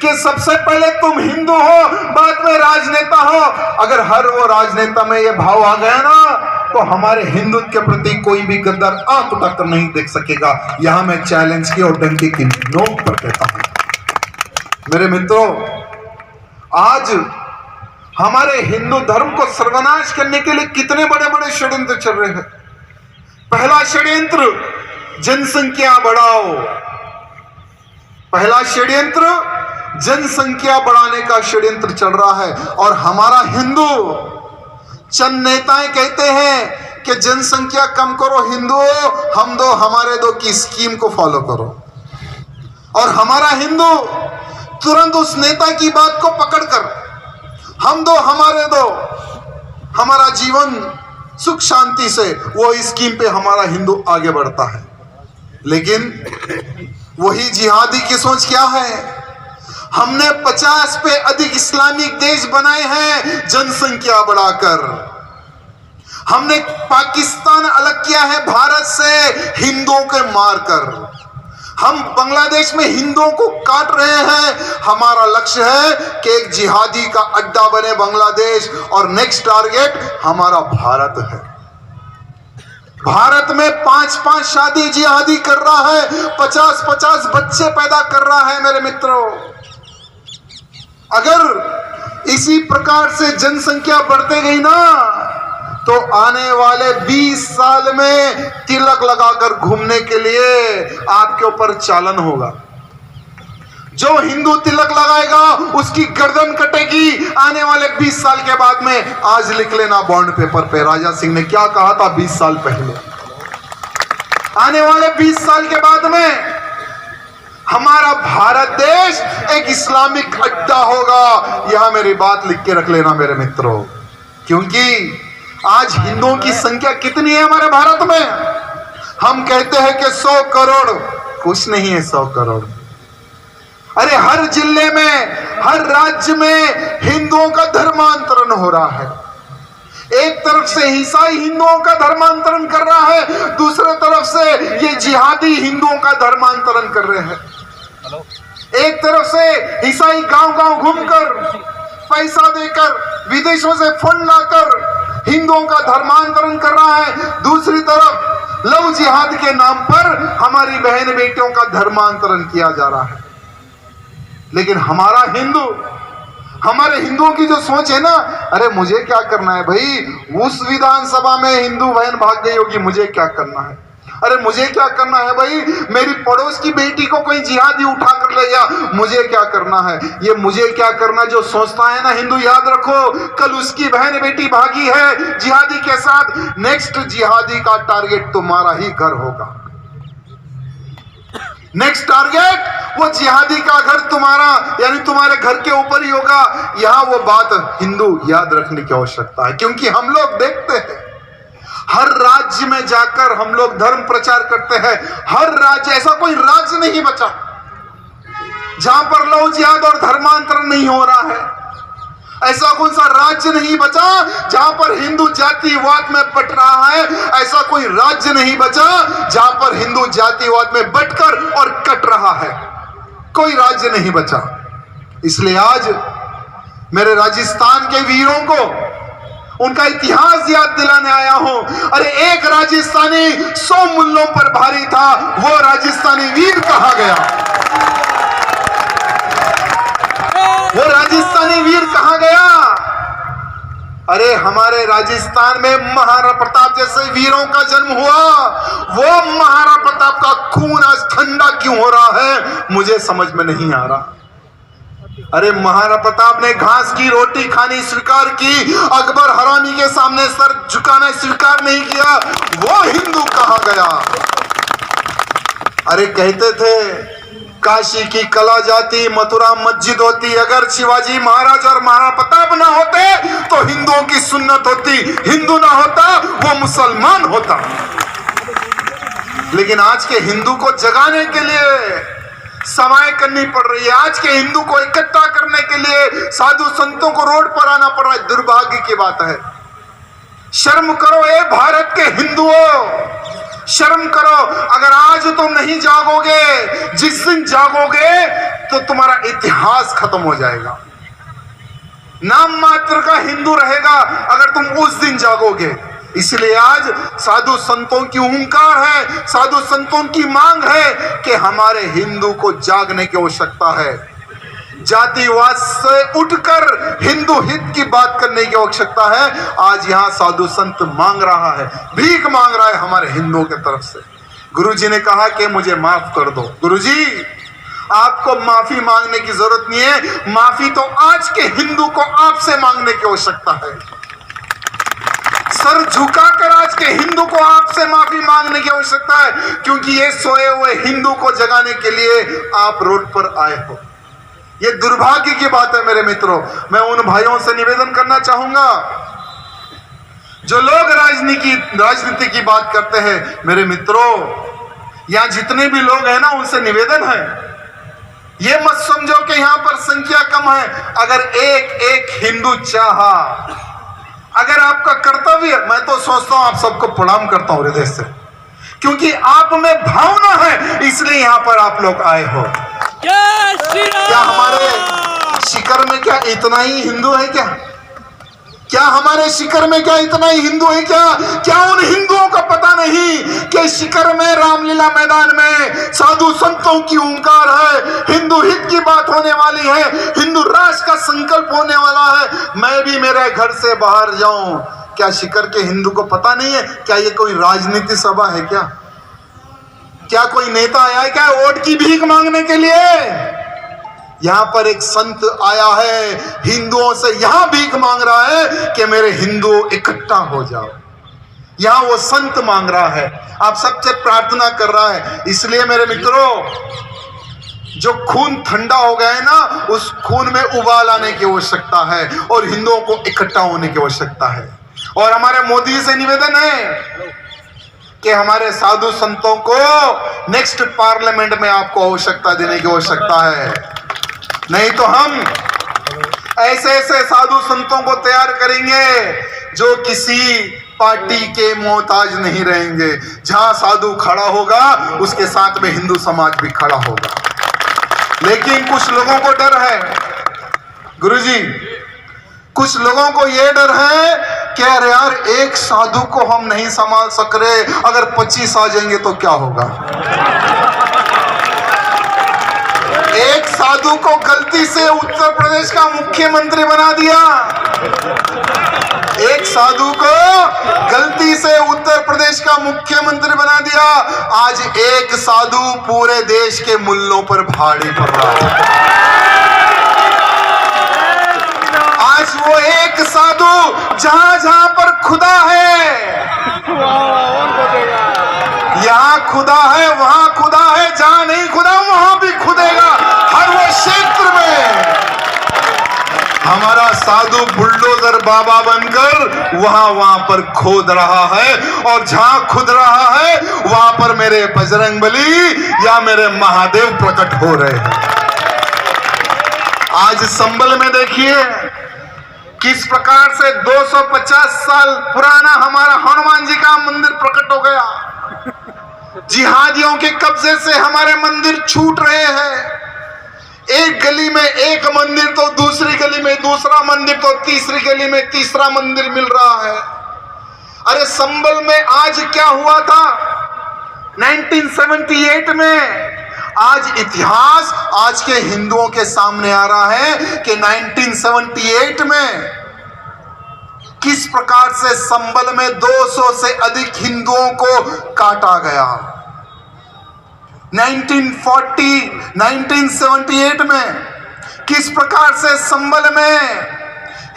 कि सबसे पहले तुम हिंदू हो, बाद में राजनेता हो। अगर हर वो राजनेता में ये भाव आ गया ना, तो हमारे हिंदुत्व के प्रति कोई भी गद्दार आंख उठाकर नहीं देख सकेगा। यहां मैं चैलेंज की और डंके की नोक पर कहता हूं मेरे मित्रों, आज हमारे हिंदू धर्म को सर्वनाश करने के लिए कितने बड़े बड़े षड्यंत्र चल रहे हैं। पहला षड्यंत्र जनसंख्या बढ़ाओ, पहला षड्यंत्र जनसंख्या बढ़ाने का षड्यंत्र चल रहा है। और हमारा हिंदू चंद नेताएं कहते हैं कि जनसंख्या कम करो हिंदुओं, हम दो हमारे दो की स्कीम को फॉलो करो। और हमारा हिंदू तुरंत उस नेता की बात को पकड़कर हम दो हमारे दो, हमारा जीवन सुख शांति से, वो स्कीम पे हमारा हिंदू आगे बढ़ता है। लेकिन वही जिहादी की सोच क्या है, हमने 50 पे अधिक इस्लामिक देश बनाए हैं जनसंख्या बढ़ाकर। हमने पाकिस्तान अलग किया है भारत से हिंदुओं के मारकर। हम बांग्लादेश में हिंदुओं को काट रहे हैं। हमारा लक्ष्य है कि एक जिहादी का अड्डा बने बांग्लादेश, और नेक्स्ट टारगेट हमारा भारत है। भारत में 5-5 शादी जिहादी कर रहा है, 50-50 बच्चे पैदा कर रहा है मेरे मित्रों। अगर इसी प्रकार से जनसंख्या बढ़ते गई ना, तो आने वाले 20 साल में तिलक लगाकर घूमने के लिए आपके ऊपर चालन होगा। जो हिंदू तिलक लगाएगा उसकी गर्दन कटेगी आने वाले 20 साल के बाद में। आज लिख लेना बॉन्ड पेपर पे, राजा सिंह ने क्या कहा था 20 साल पहले। आने वाले 20 साल के बाद में हमारा भारत देश एक इस्लामिक अड्डा होगा। यह मेरी बात लिख के रख लेना मेरे मित्रों, क्योंकि आज हिंदुओं की संख्या कितनी है हमारे भारत में? हम कहते हैं कि 100 करोड़, कुछ नहीं है 100 करोड़। अरे हर जिले में, हर राज्य में हिंदुओं का धर्मांतरण हो रहा है। एक तरफ से ईसाई हिंदुओं का धर्मांतरण कर रहा है, दूसरे तरफ से ये जिहादी हिंदुओं का धर्मांतरण कर रहे हैं। एक तरफ से ईसाई गांव-गांव घूमकर पैसा देकर विदेशों से फंड लाकर हिंदुओं का धर्मांतरण कर रहा है, दूसरी तरफ लव जिहाद के नाम पर हमारी बहन बेटियों का धर्मांतरण किया जा रहा है। लेकिन हमारे हिंदुओं की जो सोच है ना, अरे मुझे क्या करना है भाई, उस विधानसभा में हिंदू बहन भाग गई होगी, मुझे क्या करना है, अरे मुझे क्या करना है भाई, मेरी पड़ोस की बेटी को कोई जिहादी उठा कर ले गया, मुझे क्या करना है। ये मुझे क्या करना जो सोचता है ना हिंदू, याद रखो कल उसकी बहन बेटी भागी है जिहादी के साथ, नेक्स्ट जिहादी का टारगेट तुम्हारा ही घर होगा। नेक्स्ट टारगेट वो जिहादी का घर तुम्हारा, यानी तुम्हारे घर के ऊपर ही होगा। यहां वो बात हिंदू याद रखने की आवश्यकता है, क्योंकि हम लोग देखते हैं हर राज्य में जाकर हम लोग धर्म प्रचार करते हैं। हर राज्य, ऐसा कोई राज्य नहीं बचा जहां पर लव जिहाद और धर्मांतरण नहीं हो रहा है। ऐसा कौन सा राज्य नहीं बचा जहां पर हिंदू जातिवाद में बट रहा है। ऐसा कोई राज्य नहीं बचा जहां पर हिंदू जातिवाद में बटकर और कट रहा है। कोई राज्य नहीं बचा। इसलिए आज मेरे राजस्थान के वीरों को उनका इतिहास याद दिलाने आया हूं। अरे एक राजस्थानी 100 मुल्लों पर भारी था, वो राजस्थानी वीर कहां गया, वो राजस्थानी वीर कहां गया। अरे हमारे राजस्थान में महाराणा प्रताप जैसे वीरों का जन्म हुआ, वो महाराणा प्रताप का खून आज ठंडा क्यों हो रहा है, मुझे समझ में नहीं आ रहा। अरे महाराणा प्रताप ने घास की रोटी खानी स्वीकार की, अकबर हरामी के सामने सर झुकाना स्वीकार नहीं किया, वो हिंदू कहां गया। अरे कहते थे काशी की कला जाती, मथुरा मस्जिद होती, अगर शिवाजी महाराज और महाराणा प्रताप ना होते तो हिंदुओं की सुन्नत होती, हिंदू ना होता वो मुसलमान होता। लेकिन आज के हिंदू को जगाने के लिए सभाएं करनी पड़ रही है। आज के हिंदू को इकट्ठा करने के लिए साधु संतों को रोड पर आना पड़ रहा है। दुर्भाग्य की बात है। शर्म करो ए भारत के हिंदुओं, शर्म करो। अगर आज तुम नहीं जागोगे, जिस दिन जागोगे तो तुम्हारा इतिहास खत्म हो जाएगा। नाम मात्र का हिंदू रहेगा अगर तुम उस दिन जागोगे। इसलिए आज साधु संतों की हुंकार है, साधु संतों की मांग है कि हमारे हिंदू को जागने की आवश्यकता है। जातिवाद से उठकर हिंदू हित की बात करने की आवश्यकता है। आज यहाँ साधु संत मांग रहा है, भीख मांग रहा है हमारे हिंदुओं की तरफ से। गुरुजी ने कहा कि मुझे माफ कर दो। गुरुजी आपको माफी मांगने की जरूरत नहीं है, माफी तो आज के हिंदू को आपसे मांगने की आवश्यकता है। सर झुकाकर आज के हिंदू को आपसे माफी मांगने की आवश्यकता है, क्योंकि ये सोए हुए हिंदू को जगाने के लिए आप रोड पर आए हो। ये दुर्भाग्य की बात है मेरे मित्रों। मैं उन भाइयों से निवेदन करना चाहूंगा जो लोग राजनीति की बात करते हैं। मेरे मित्रों, यहां जितने भी लोग हैं ना, उनसे निवेदन है, ये मत समझो कि यहां पर संख्या कम है। अगर एक हिंदू चाहा, अगर आपका कर्तव्य, मैं तो सोचता हूं आप सबको प्रणाम करता हूं हृदय से, क्योंकि आप में भावना है, इसलिए यहां पर आप लोग आए हो। क्या हमारे शिखर में क्या इतना ही हिंदू है क्या हमारे शिखर में क्या इतना ही हिंदू है क्या उन हिंदुओं को पता नहीं कि शिखर में रामलीला मैदान में साधु संतों की हुंकार है, हिंदू हित की बात होने वाली है, हिंदू राष्ट्र का संकल्प होने वाला है। मैं भी मेरे घर से बाहर जाऊं, क्या शिखर के हिंदू को पता नहीं है? क्या ये कोई राजनीति सभा है क्या कोई नेता आया है क्या वोट की भीख मांगने के लिए? यहां पर एक संत आया है, हिंदुओं से यहां भीख मांग रहा है कि मेरे हिंदू इकट्ठा हो जाओ। यहां वो संत मांग रहा है, आप सबसे प्रार्थना कर रहा है। इसलिए मेरे मित्रों, जो खून ठंडा हो गया है ना, उस खून में उबाल आने की आवश्यकता है और हिंदुओं को इकट्ठा होने की आवश्यकता है। और हमारे मोदी से निवेदन है कि हमारे साधु संतों को नेक्स्ट पार्लियामेंट में आपको आवश्यकता देने की आवश्यकता है। नहीं तो हम ऐसे ऐसे साधु संतों को तैयार करेंगे जो किसी पार्टी के मोहताज नहीं रहेंगे। जहां साधु खड़ा होगा उसके साथ में हिंदू समाज भी खड़ा होगा। लेकिन कुछ लोगों को डर है गुरुजी, कुछ लोगों को यह डर है कि अरे यार एक साधु को हम नहीं संभाल सक रहे, अगर 25 आ जाएंगे तो क्या होगा। एक साधु को गलती से उत्तर प्रदेश का मुख्यमंत्री बना दिया, एक साधु को गलती से उत्तर प्रदेश का मुख्यमंत्री बना दिया। आज एक साधु पूरे देश के मुल्लों पर भारी पड़ रहा है। आज वो एक साधु जहां जहां पर खुदा है, यहां खुदा है वहां खुदा है, जहां नहीं खुदा वहां भी खुदेगा। हर वो क्षेत्र में हमारा साधु बुलडोजर बाबा बनकर वहां पर खोद रहा है, और जहां खुद रहा है वहां पर मेरे बजरंगबली या मेरे महादेव प्रकट हो रहे हैं। आज संबल में देखिए किस प्रकार से 250 साल पुराना हमारा हनुमान जी का मंदिर प्रकट हो गया। जिहादियों के कब्जे से हमारे मंदिर छूट रहे हैं। एक गली में एक मंदिर तो दूसरी गली में दूसरा मंदिर तो तीसरी गली में तीसरा मंदिर मिल रहा है। अरे संबल में आज क्या हुआ था 1978 में, आज इतिहास आज के हिंदुओं के सामने आ रहा है कि 1978 में किस प्रकार से संबल में 200 से अधिक हिंदुओं को काटा गया। 1978 में किस प्रकार से संबल में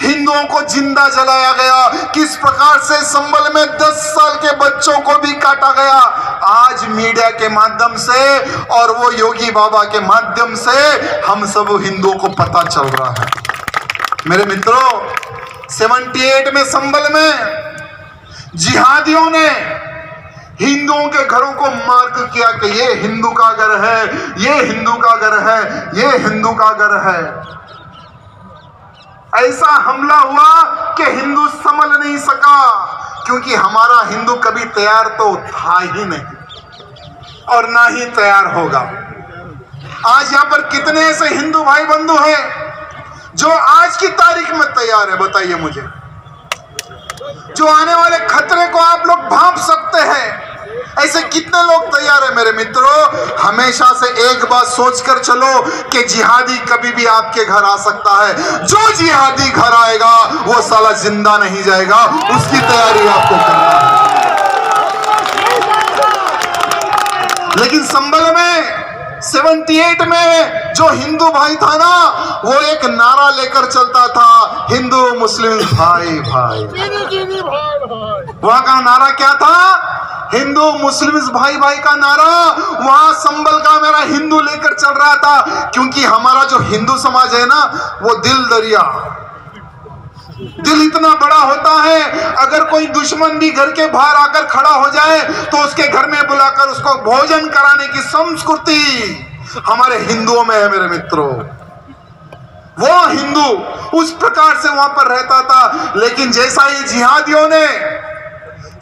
हिंदुओं को जिंदा जलाया गया, किस प्रकार से संबल में 10 साल के बच्चों को भी काटा गया। आज मीडिया के माध्यम से और वो योगी बाबा के माध्यम से हम सब हिंदुओं को पता चल रहा है। मेरे मित्रों, 78 में संबल में जिहादियों ने हिंदुओं के घरों को मार्क किया कि ये हिंदू का घर है, ये हिंदू का घर है, ये हिंदू का घर है। ऐसा हमला हुआ कि हिंदू संभल नहीं सका, क्योंकि हमारा हिंदू कभी तैयार तो था ही नहीं और ना ही तैयार होगा। आज यहां पर कितने ऐसे हिंदू भाई बंधु हैं जो आज की तारीख में तैयार है, बताइए मुझे, जो आने वाले खतरे को आप लोग भांप सकते हैं। ऐसे कितने लोग तैयार है मेरे मित्रों। हमेशा से एक बात सोचकर चलो कि जिहादी कभी भी आपके घर आ सकता है। जो जिहादी घर आएगा वो साला जिंदा नहीं जाएगा, उसकी तैयारी आपको करना है। लेकिन संबल में 78 में जो हिंदू भाई था ना, वो एक नारा लेकर चलता था, हिंदू मुस्लिम भाई भाई। वहां का नारा क्या था? हिंदू मुस्लिम भाई भाई का नारा वहां संबल का मेरा हिंदू लेकर चल रहा था। क्योंकि हमारा जो हिंदू समाज है ना, वो दिल दरिया, दिल इतना बड़ा होता है, अगर कोई दुश्मन भी घर के बाहर आकर खड़ा हो जाए तो उसके घर में बुलाकर उसको भोजन कराने की संस्कृति हमारे हिंदुओं में है मेरे मित्रों। वो हिंदू उस प्रकार से वहां पर रहता था। लेकिन जैसा ही जिहादियों ने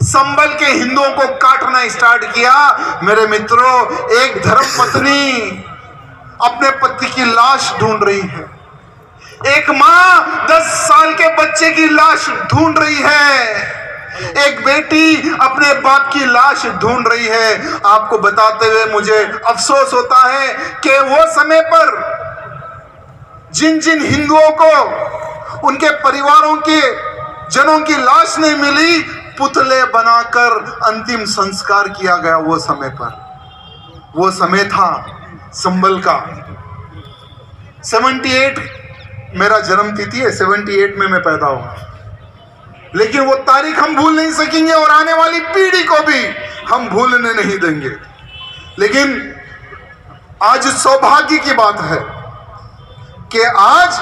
संबल के हिंदुओं को काटना स्टार्ट किया, मेरे मित्रों, एक धर्मपत्नी अपने पति की लाश ढूंढ रही है, एक मां 10 साल के बच्चे की लाश ढूंढ रही है, एक बेटी अपने बाप की लाश ढूंढ रही है। आपको बताते हुए मुझे अफसोस होता है कि वो समय पर जिन जिन हिंदुओं को उनके परिवारों के जनों की लाश नहीं मिली, पुतले बनाकर अंतिम संस्कार किया गया। वो समय पर, वो समय था संबल का। 78 मेरा जन्म तिथि है, 78 में मैं पैदा हुआ, लेकिन वो तारीख हम भूल नहीं सकेंगे और आने वाली पीढ़ी को भी हम भूलने नहीं देंगे। लेकिन आज सौभाग्य की बात है कि आज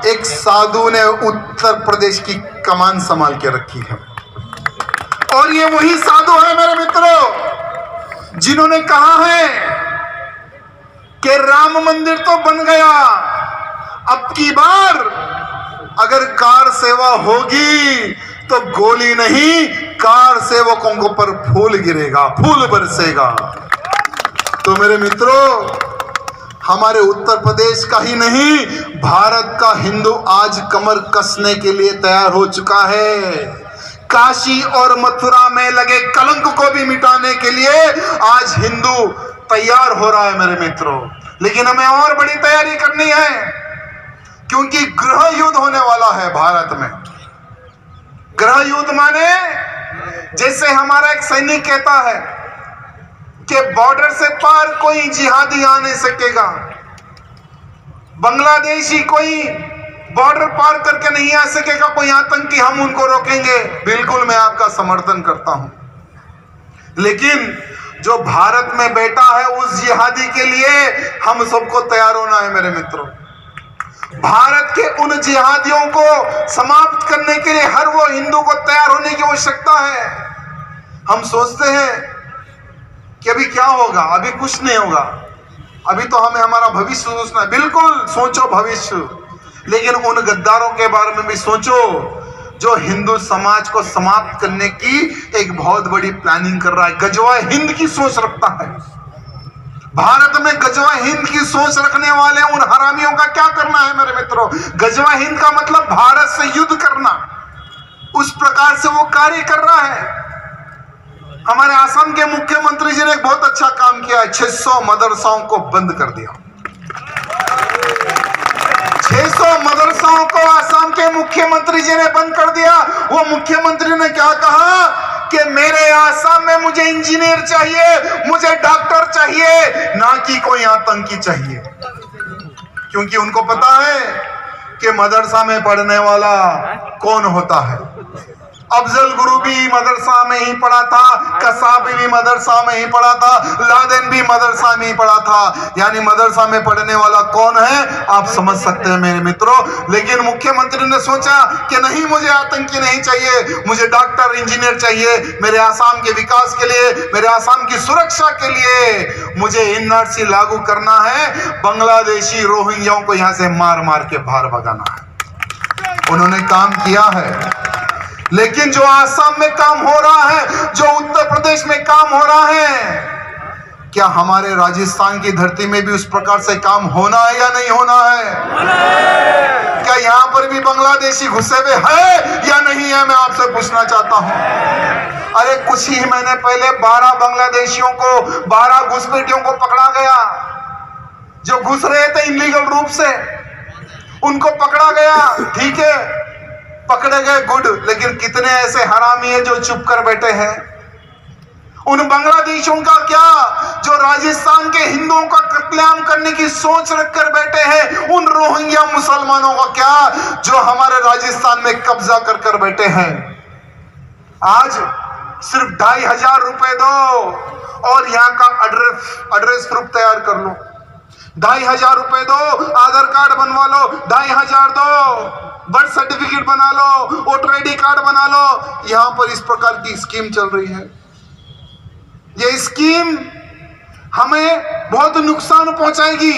एक साधु ने उत्तर प्रदेश की कमान संभाल के रखी है, और ये वही साधु है मेरे मित्रों जिन्होंने कहा है कि राम मंदिर तो बन गया, अब की बार अगर कार सेवा होगी तो गोली नहीं, कार सेवकों के ऊपर फूल गिरेगा, फूल बरसेगा। तो मेरे मित्रों, हमारे उत्तर प्रदेश का ही नहीं, भारत का हिंदू आज कमर कसने के लिए तैयार हो चुका है। काशी और मथुरा में लगे कलंक को भी मिटाने के लिए आज हिंदू तैयार हो रहा है मेरे मित्रों। लेकिन हमें और बड़ी तैयारी करनी है, क्योंकि गृह युद्ध होने वाला है भारत में। गृह युद्ध माने जैसे हमारा एक सैनिक कहता है कि बॉर्डर से पार कोई जिहादी आ नहीं सकेगा, बांग्लादेशी कोई बॉर्डर पार करके नहीं आ सकेगा, कोई आतंकी हम उनको रोकेंगे। बिल्कुल मैं आपका समर्थन करता हूं, लेकिन जो भारत में बैठा है उस जिहादी के लिए हम सबको तैयार होना है मेरे मित्रों। भारत के उन जिहादियों को समाप्त करने के लिए हर वो हिंदू को तैयार होने की आवश्यकता है। हम सोचते हैं कि अभी क्या होगा, अभी कुछ नहीं होगा, अभी तो हमें हमारा भविष्य सोचना है। बिल्कुल सोचो भविष्य, लेकिन उन गद्दारों के बारे में भी सोचो जो हिंदू समाज को समाप्त करने की एक बहुत बड़ी प्लानिंग कर रहा है। गजवा हिंद की सोच रखता है। भारत में गजवा हिंद की सोच रखने वाले उन हरामियों का क्या करना है मेरे मित्रों? गजवा हिंद का मतलब भारत से युद्ध करना, उस प्रकार से वो कार्य कर रहा है। हमारे असम के मुख्यमंत्री जी ने एक बहुत अच्छा काम किया है, 600 मदरसाओं को बंद कर दिया। 600 मदरसाओं को असम के मुख्यमंत्री जी ने बंद कर दिया। वो मुख्यमंत्री ने क्या कहा कि मेरे आसाम में मुझे इंजीनियर चाहिए, मुझे डॉक्टर चाहिए, ना कि कोई आतंकी चाहिए। क्योंकि उनको पता है कि मदरसा में पढ़ने वाला कौन होता है। अफजल गुरु भी मदरसा में ही पढ़ा था, कसाबी भी मदरसा में ही पढ़ा था, लादेन भी मदरसा में ही पढ़ा था। यानी मदरसा में पढ़ने वाला कौन है आप समझ सकते हैं मेरे मित्रों। लेकिन मुख्यमंत्री ने सोचा कि नहीं, मुझे आतंकी नहीं चाहिए, मुझे डॉक्टर इंजीनियर चाहिए। मेरे आसाम के विकास के लिए, मेरे आसाम की सुरक्षा के लिए मुझे एनआरसी लागू करना है, बांग्लादेशी रोहिंग्याओं को यहां से मार मार के बाहर भगाना है। उन्होंने काम किया है। लेकिन जो आसाम में काम हो रहा है, जो उत्तर प्रदेश में काम हो रहा है, क्या हमारे राजस्थान की धरती में भी उस प्रकार से काम होना है या नहीं होना है? क्या यहाँ पर भी बांग्लादेशी घुसे हुए है या नहीं है, मैं आपसे पूछना चाहता हूँ। अरे कुछ ही महीने पहले 12 बांग्लादेशियों को, 12 घुसपैठियों को पकड़ा गया, जो घुस रहे थे इनलीगल रूप से, उनको पकड़ा गया। ठीक है, पकड़े गए, गुड, लेकिन कितने ऐसे हरामी हैं जो चुप कर बैठे हैं? उन बांग्लादेशियों का क्या जो राजस्थान के हिंदुओं का कत्लेआम करने की सोच रखकर बैठे हैं? उन रोहिंग्या मुसलमानों का क्या जो हमारे राजस्थान में कब्जा कर कर बैठे हैं? आज सिर्फ 2500 रुपए दो और यहाँ का एड्रेस प्रूफ तैयार कर लो। 2500 रुपए दो, आधार कार्ड बनवा लो, 2500 दो, बर्थ सर्टिफिकेट बना लो, वोटर आईडी कार्ड बना लो। यहां पर इस प्रकार की स्कीम चल रही है। ये स्कीम हमें बहुत नुकसान पहुंचाएगी।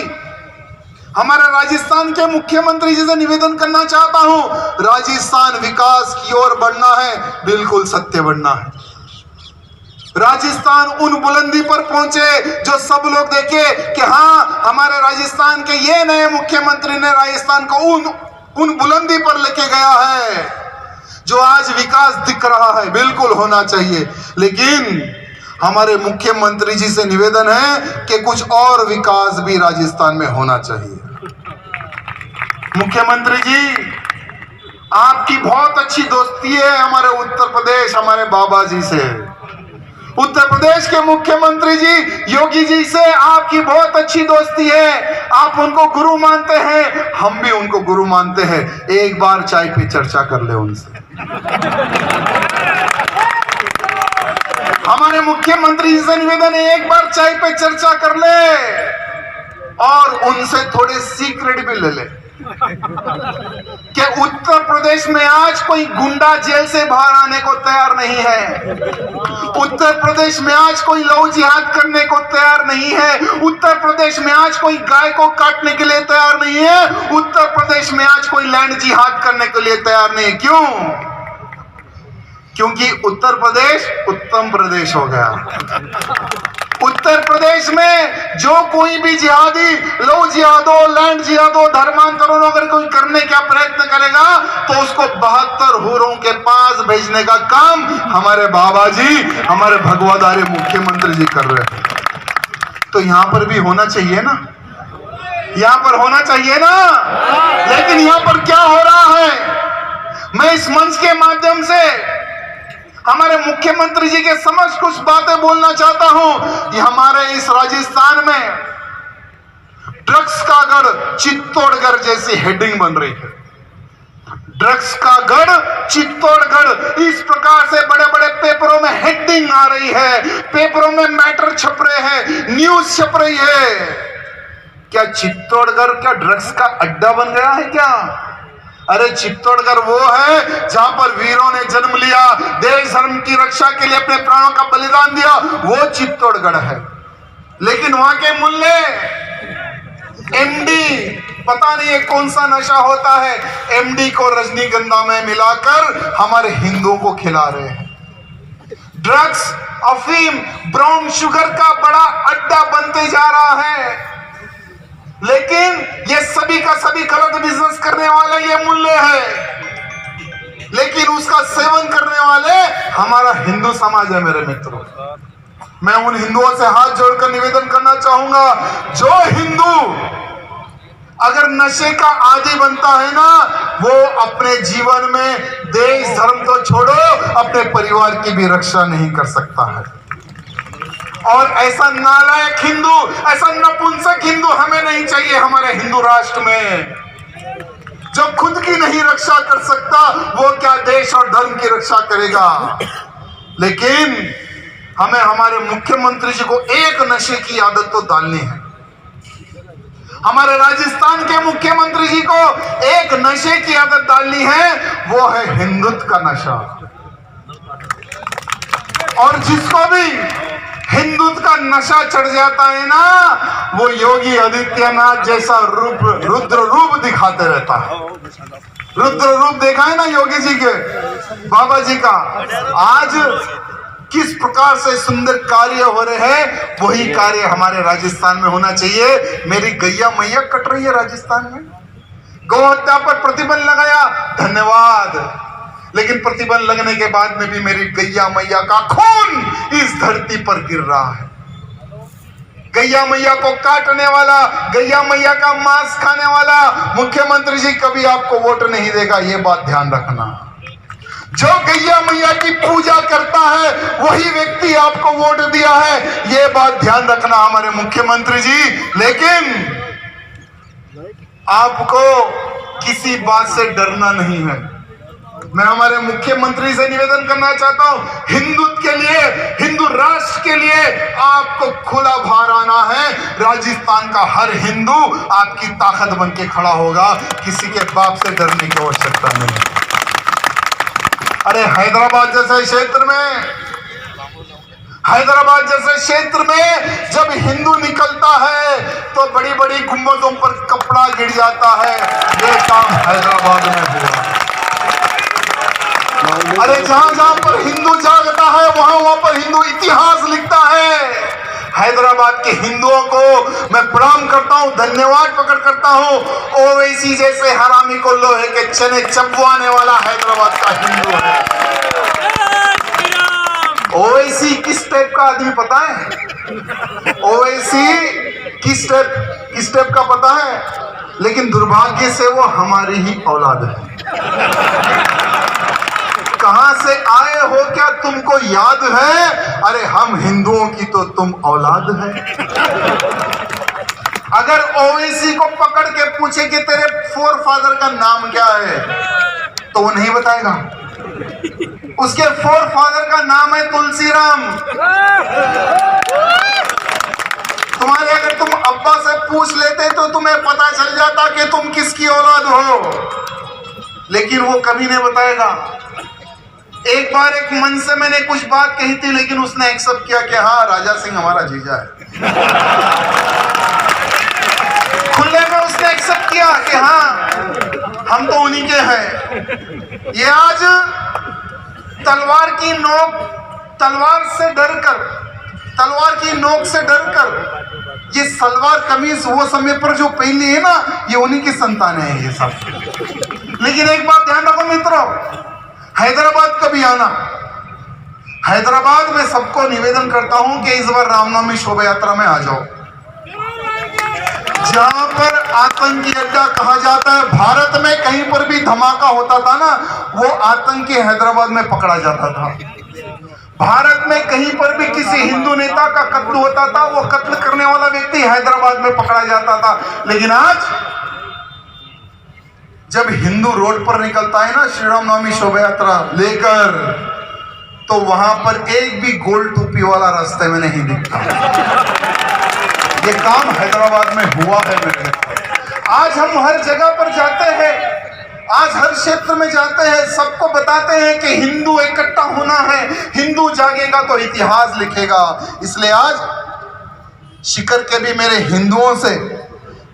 हमारे राजस्थान के मुख्यमंत्री जी से निवेदन करना चाहता हूं, राजस्थान विकास की ओर बढ़ना है, बिल्कुल सत्य बढ़ना है। राजस्थान उन बुलंदी पर पहुंचे जो सब लोग देखे कि हाँ, हमारे राजस्थान के ये नए मुख्यमंत्री ने राजस्थान को उन बुलंदी पर लेके गया है जो आज विकास दिख रहा है। बिल्कुल होना चाहिए, लेकिन हमारे मुख्यमंत्री जी से निवेदन है कि कुछ और विकास भी राजस्थान में होना चाहिए। मुख्यमंत्री जी, आपकी बहुत अच्छी दोस्ती है हमारे उत्तर प्रदेश, हमारे बाबा जी से। उत्तर प्रदेश के मुख्यमंत्री जी योगी जी से आपकी बहुत अच्छी दोस्ती है, आप उनको गुरु मानते हैं, हम भी उनको गुरु मानते हैं। एक बार चाय पे चर्चा कर ले उनसे। हमारे मुख्यमंत्री जी से निवेदन है, एक बार चाय पे चर्चा कर ले और उनसे थोड़े सीक्रेट भी ले ले कि उत्तर प्रदेश में आज कोई गुंडा जेल से बाहर आने को तैयार नहीं है। उत्तर प्रदेश में आज कोई लव जिहाद करने को तैयार नहीं है। उत्तर प्रदेश में आज कोई गाय को काटने के लिए तैयार नहीं है। उत्तर प्रदेश में आज कोई लैंड जिहाद करने के लिए तैयार नहीं है। क्यों? क्योंकि उत्तर प्रदेश उत्तम प्रदेश हो गया। उत्तर प्रदेश में जो कोई भी जिहादी लव जिहादो, लैंड जिहादो, धर्मांतरण अगर कोई करने का प्रयत्न करेगा तो उसको 72 हूरों के पास भेजने का काम हमारे बाबा जी, हमारे भगवाधारी मुख्यमंत्री जी कर रहे हैं। तो यहां पर भी होना चाहिए ना, यहां पर होना चाहिए ना। लेकिन यहां पर क्या हो रहा है, मैं इस मंच के माध्यम से हमारे मुख्यमंत्री जी के समक्ष कुछ बातें बोलना चाहता हूं कि हमारे इस राजस्थान में ड्रग्स का गढ़ चित्तौड़गढ़ जैसी हेडिंग बन रही है। ड्रग्स का गढ़ चित्तौड़गढ़, इस प्रकार से बड़े बड़े पेपरों में हेडिंग आ रही है, पेपरों में मैटर छप रहे हैं, न्यूज छप रही है। क्या चित्तौड़गढ़ क्या ड्रग्स का अड्डा बन गया है क्या? अरे चित्तौड़गढ़ वो है जहां पर वीरों ने जन्म लिया, देश धर्म की रक्षा के लिए अपने प्राणों का बलिदान दिया, वो चित्तौड़गढ़ है। लेकिन वहां के मूल्य एमडी, पता नहीं है कौन सा नशा होता है, एमडी को रजनीगंधा में मिलाकर हमारे हिंदुओं को खिला रहे हैं। ड्रग्स, अफीम, ब्राउन शुगर का बड़ा अड्डा बनते जा रहा है। लेकिन ये सभी का सभी गलत बिजनेस करने वाले ये मूल्य है, लेकिन उसका सेवन करने वाले हमारा हिंदू समाज है। मेरे मित्रों, मैं उन हिंदुओं से हाथ जोड़कर निवेदन करना चाहूंगा, जो हिंदू अगर नशे का आदी बनता है ना, वो अपने जीवन में देश धर्म तो छोड़ो, अपने परिवार की भी रक्षा नहीं कर सकता है। और ऐसा नालायक हिंदू, ऐसा नपुंसक हिंदू हमें नहीं चाहिए हमारे हिंदू राष्ट्र में। जो खुद की नहीं रक्षा कर सकता, वो क्या देश और धर्म की रक्षा करेगा। लेकिन हमें हमारे मुख्यमंत्री जी को एक नशे की आदत तो डालनी है। हमारे राजस्थान के मुख्यमंत्री जी को एक नशे की आदत डालनी है, वो है हिंदुत्व का नशा। और जिसको भी हिंदुत्व का नशा चढ़ जाता है ना, वो योगी आदित्यनाथ जैसा रुद्र रूप दिखाते रहता है। रुद्र रूप देखा है ना योगी जी के, बाबा जी का। आज किस प्रकार से सुंदर कार्य हो रहे हैं, वही कार्य हमारे राजस्थान में होना चाहिए। मेरी गैया मैया कट रही है राजस्थान में, गौ हत्या पर प्रतिबंध लगाया, धन्यवाद। लेकिन प्रतिबंध लगने के बाद में भी मेरी गैया मैया का खून इस धरती पर गिर रहा है। गैया मैया को काटने वाला, गैया मैया का मांस खाने वाला मुख्यमंत्री जी कभी आपको वोट नहीं देगा, ये बात ध्यान रखना। जो गैया मैया की पूजा करता है वही व्यक्ति आपको वोट दिया है, ये बात ध्यान रखना हमारे मुख्यमंत्री जी। लेकिन आपको किसी बात से डरना नहीं है। मैं हमारे मुख्यमंत्री से निवेदन करना चाहता हूं, हिंदुत्व के लिए, हिंदू राष्ट्र के लिए आपको खुला बाहर आना है। राजस्थान का हर हिंदू आपकी ताकत बन के खड़ा होगा, किसी के बाप से डरने की आवश्यकता नहीं। अरे हैदराबाद जैसे क्षेत्र में, हैदराबाद जैसे क्षेत्र में जब हिंदू निकलता है तो बड़ी बड़ी गुंबदों पर कपड़ा गिर जाता है। ये काम हैदराबाद में हुआ। अरे जहां जहां पर हिंदू जागता है वहां वहां पर हिंदू इतिहास लिखता है। हैदराबाद के हिंदुओं को मैं प्रणाम करता हूं, धन्यवाद प्रकट करता हूं। ओवैसी जैसे हरामी को लोहे के चने चबवाने वाला हैदराबाद का हिंदू है। ओवैसी किस टाइप का आदमी पता है? ओवैसी किस टाइप का पता है? लेकिन दुर्भाग्य से वो हमारी ही औलाद है। कहां से आए हो क्या तुमको याद है? अरे हम हिंदुओं की तो तुम औलाद है। अगर ओवैसी को पकड़ के पूछे कि तेरे फोर फादर का नाम क्या है, तो वो नहीं बताएगा। उसके फोर फादर का नाम है तुलसीराम। तुम्हारे अगर तुम अब्बा से पूछ लेते तो तुम्हें पता चल जाता कि तुम किसकी औलाद हो। लेकिन वो कभी नहीं बताएगा। एक बार एक मन से मैंने कुछ बात कही थी, लेकिन उसने एक्सेप्ट किया कि हाँ राजा सिंह हमारा जीजा है। खुले में उसने एक्सेप्ट किया कि हाँ हम तो उन्हीं के हैं। ये आज तलवार की नोक से डरकर ये सलवार कमीज वो समय पर जो पहनी है ना, ये उन्हीं की संतान है ये सब। लेकिन एक बात ध्यान रखो मित्रों, हैदराबाद कभी आना, हैदराबाद में सबको निवेदन करता हूं कि इस बार रामनवमी शोभा यात्रा में आ जाओ। जहां पर आतंकी अड्डा कहा जाता है, भारत में कहीं पर भी धमाका होता था ना, वो आतंकी हैदराबाद में पकड़ा जाता था। भारत में कहीं पर भी किसी हिंदू नेता का कत्ल होता था, वो कत्ल करने वाला व्यक्ति हैदराबाद में पकड़ा जाता था। लेकिन आज जब हिंदू रोड पर निकलता है ना श्री रामनवमी शोभा यात्रा लेकर, तो वहां पर एक भी गोल टोपी वाला रास्ते में नहीं दिखता। ये काम हैदराबाद में हुआ है मेरे। आज हम हर जगह पर जाते हैं, आज हर क्षेत्र में जाते हैं, सबको बताते हैं कि हिंदू इकट्ठा होना है, हिंदू जागेगा तो इतिहास लिखेगा। इसलिए आज शिकर के भी मेरे हिंदुओं से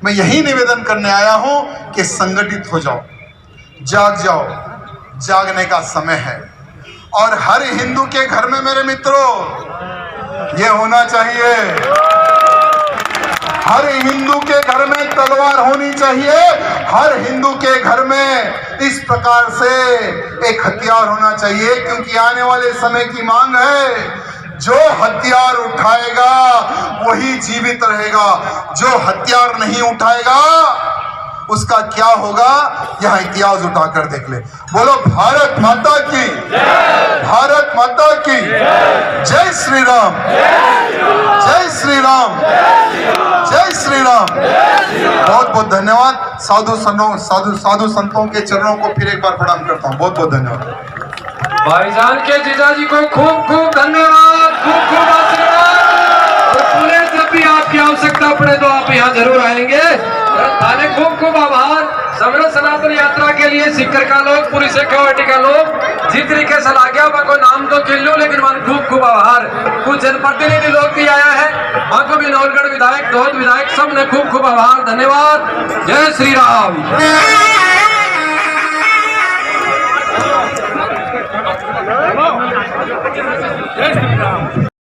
मैं यही निवेदन करने आया हूं कि संगठित हो जाओ, जाग जाओ, जागने का समय है। और हर हिंदू के घर में मेरे मित्रों ये होना चाहिए, हर हिंदू के घर में तलवार होनी चाहिए, हर हिंदू के घर में इस प्रकार से एक हथियार होना चाहिए, क्योंकि आने वाले समय की मांग है, जो हथियार उठाएगा वही जीवित रहेगा, जो हथियार नहीं उठाएगा उसका क्या होगा यह इतिहास उठाकर देख ले। बोलो भारत माता की, भारत माता की जय श्री राम, जय श्री राम, जय श्री राम। बहुत बहुत धन्यवाद। साधु संतों के चरणों को फिर एक बार प्रणाम करता हूँ। बहुत बहुत धन्यवाद। भाईजान के जीजाजी को खूब खूब धन्यवाद, खूब खूब आशीर्वाद। और पुणे जब भी आपकी आवश्यकता पड़े तो आप यहाँ जरूर आएंगे। थाने खूब खूब आभार। समरस सनातन यात्रा के लिए सिक्कर का लोग, पूरी सिक्योरिटी का लोग जिस तरीके से ला गया वहाँ को नाम तो खेल लो, लेकिन वहाँ खूब खूब आभार। कुछ जनप्रतिनिधि लोग भी आया है, वहाँ को भी नौलगढ़ विधायक, दौद विधायक, सब ने खूब खूब आभार, धन्यवाद। जय श्री राम। जय श्री राम।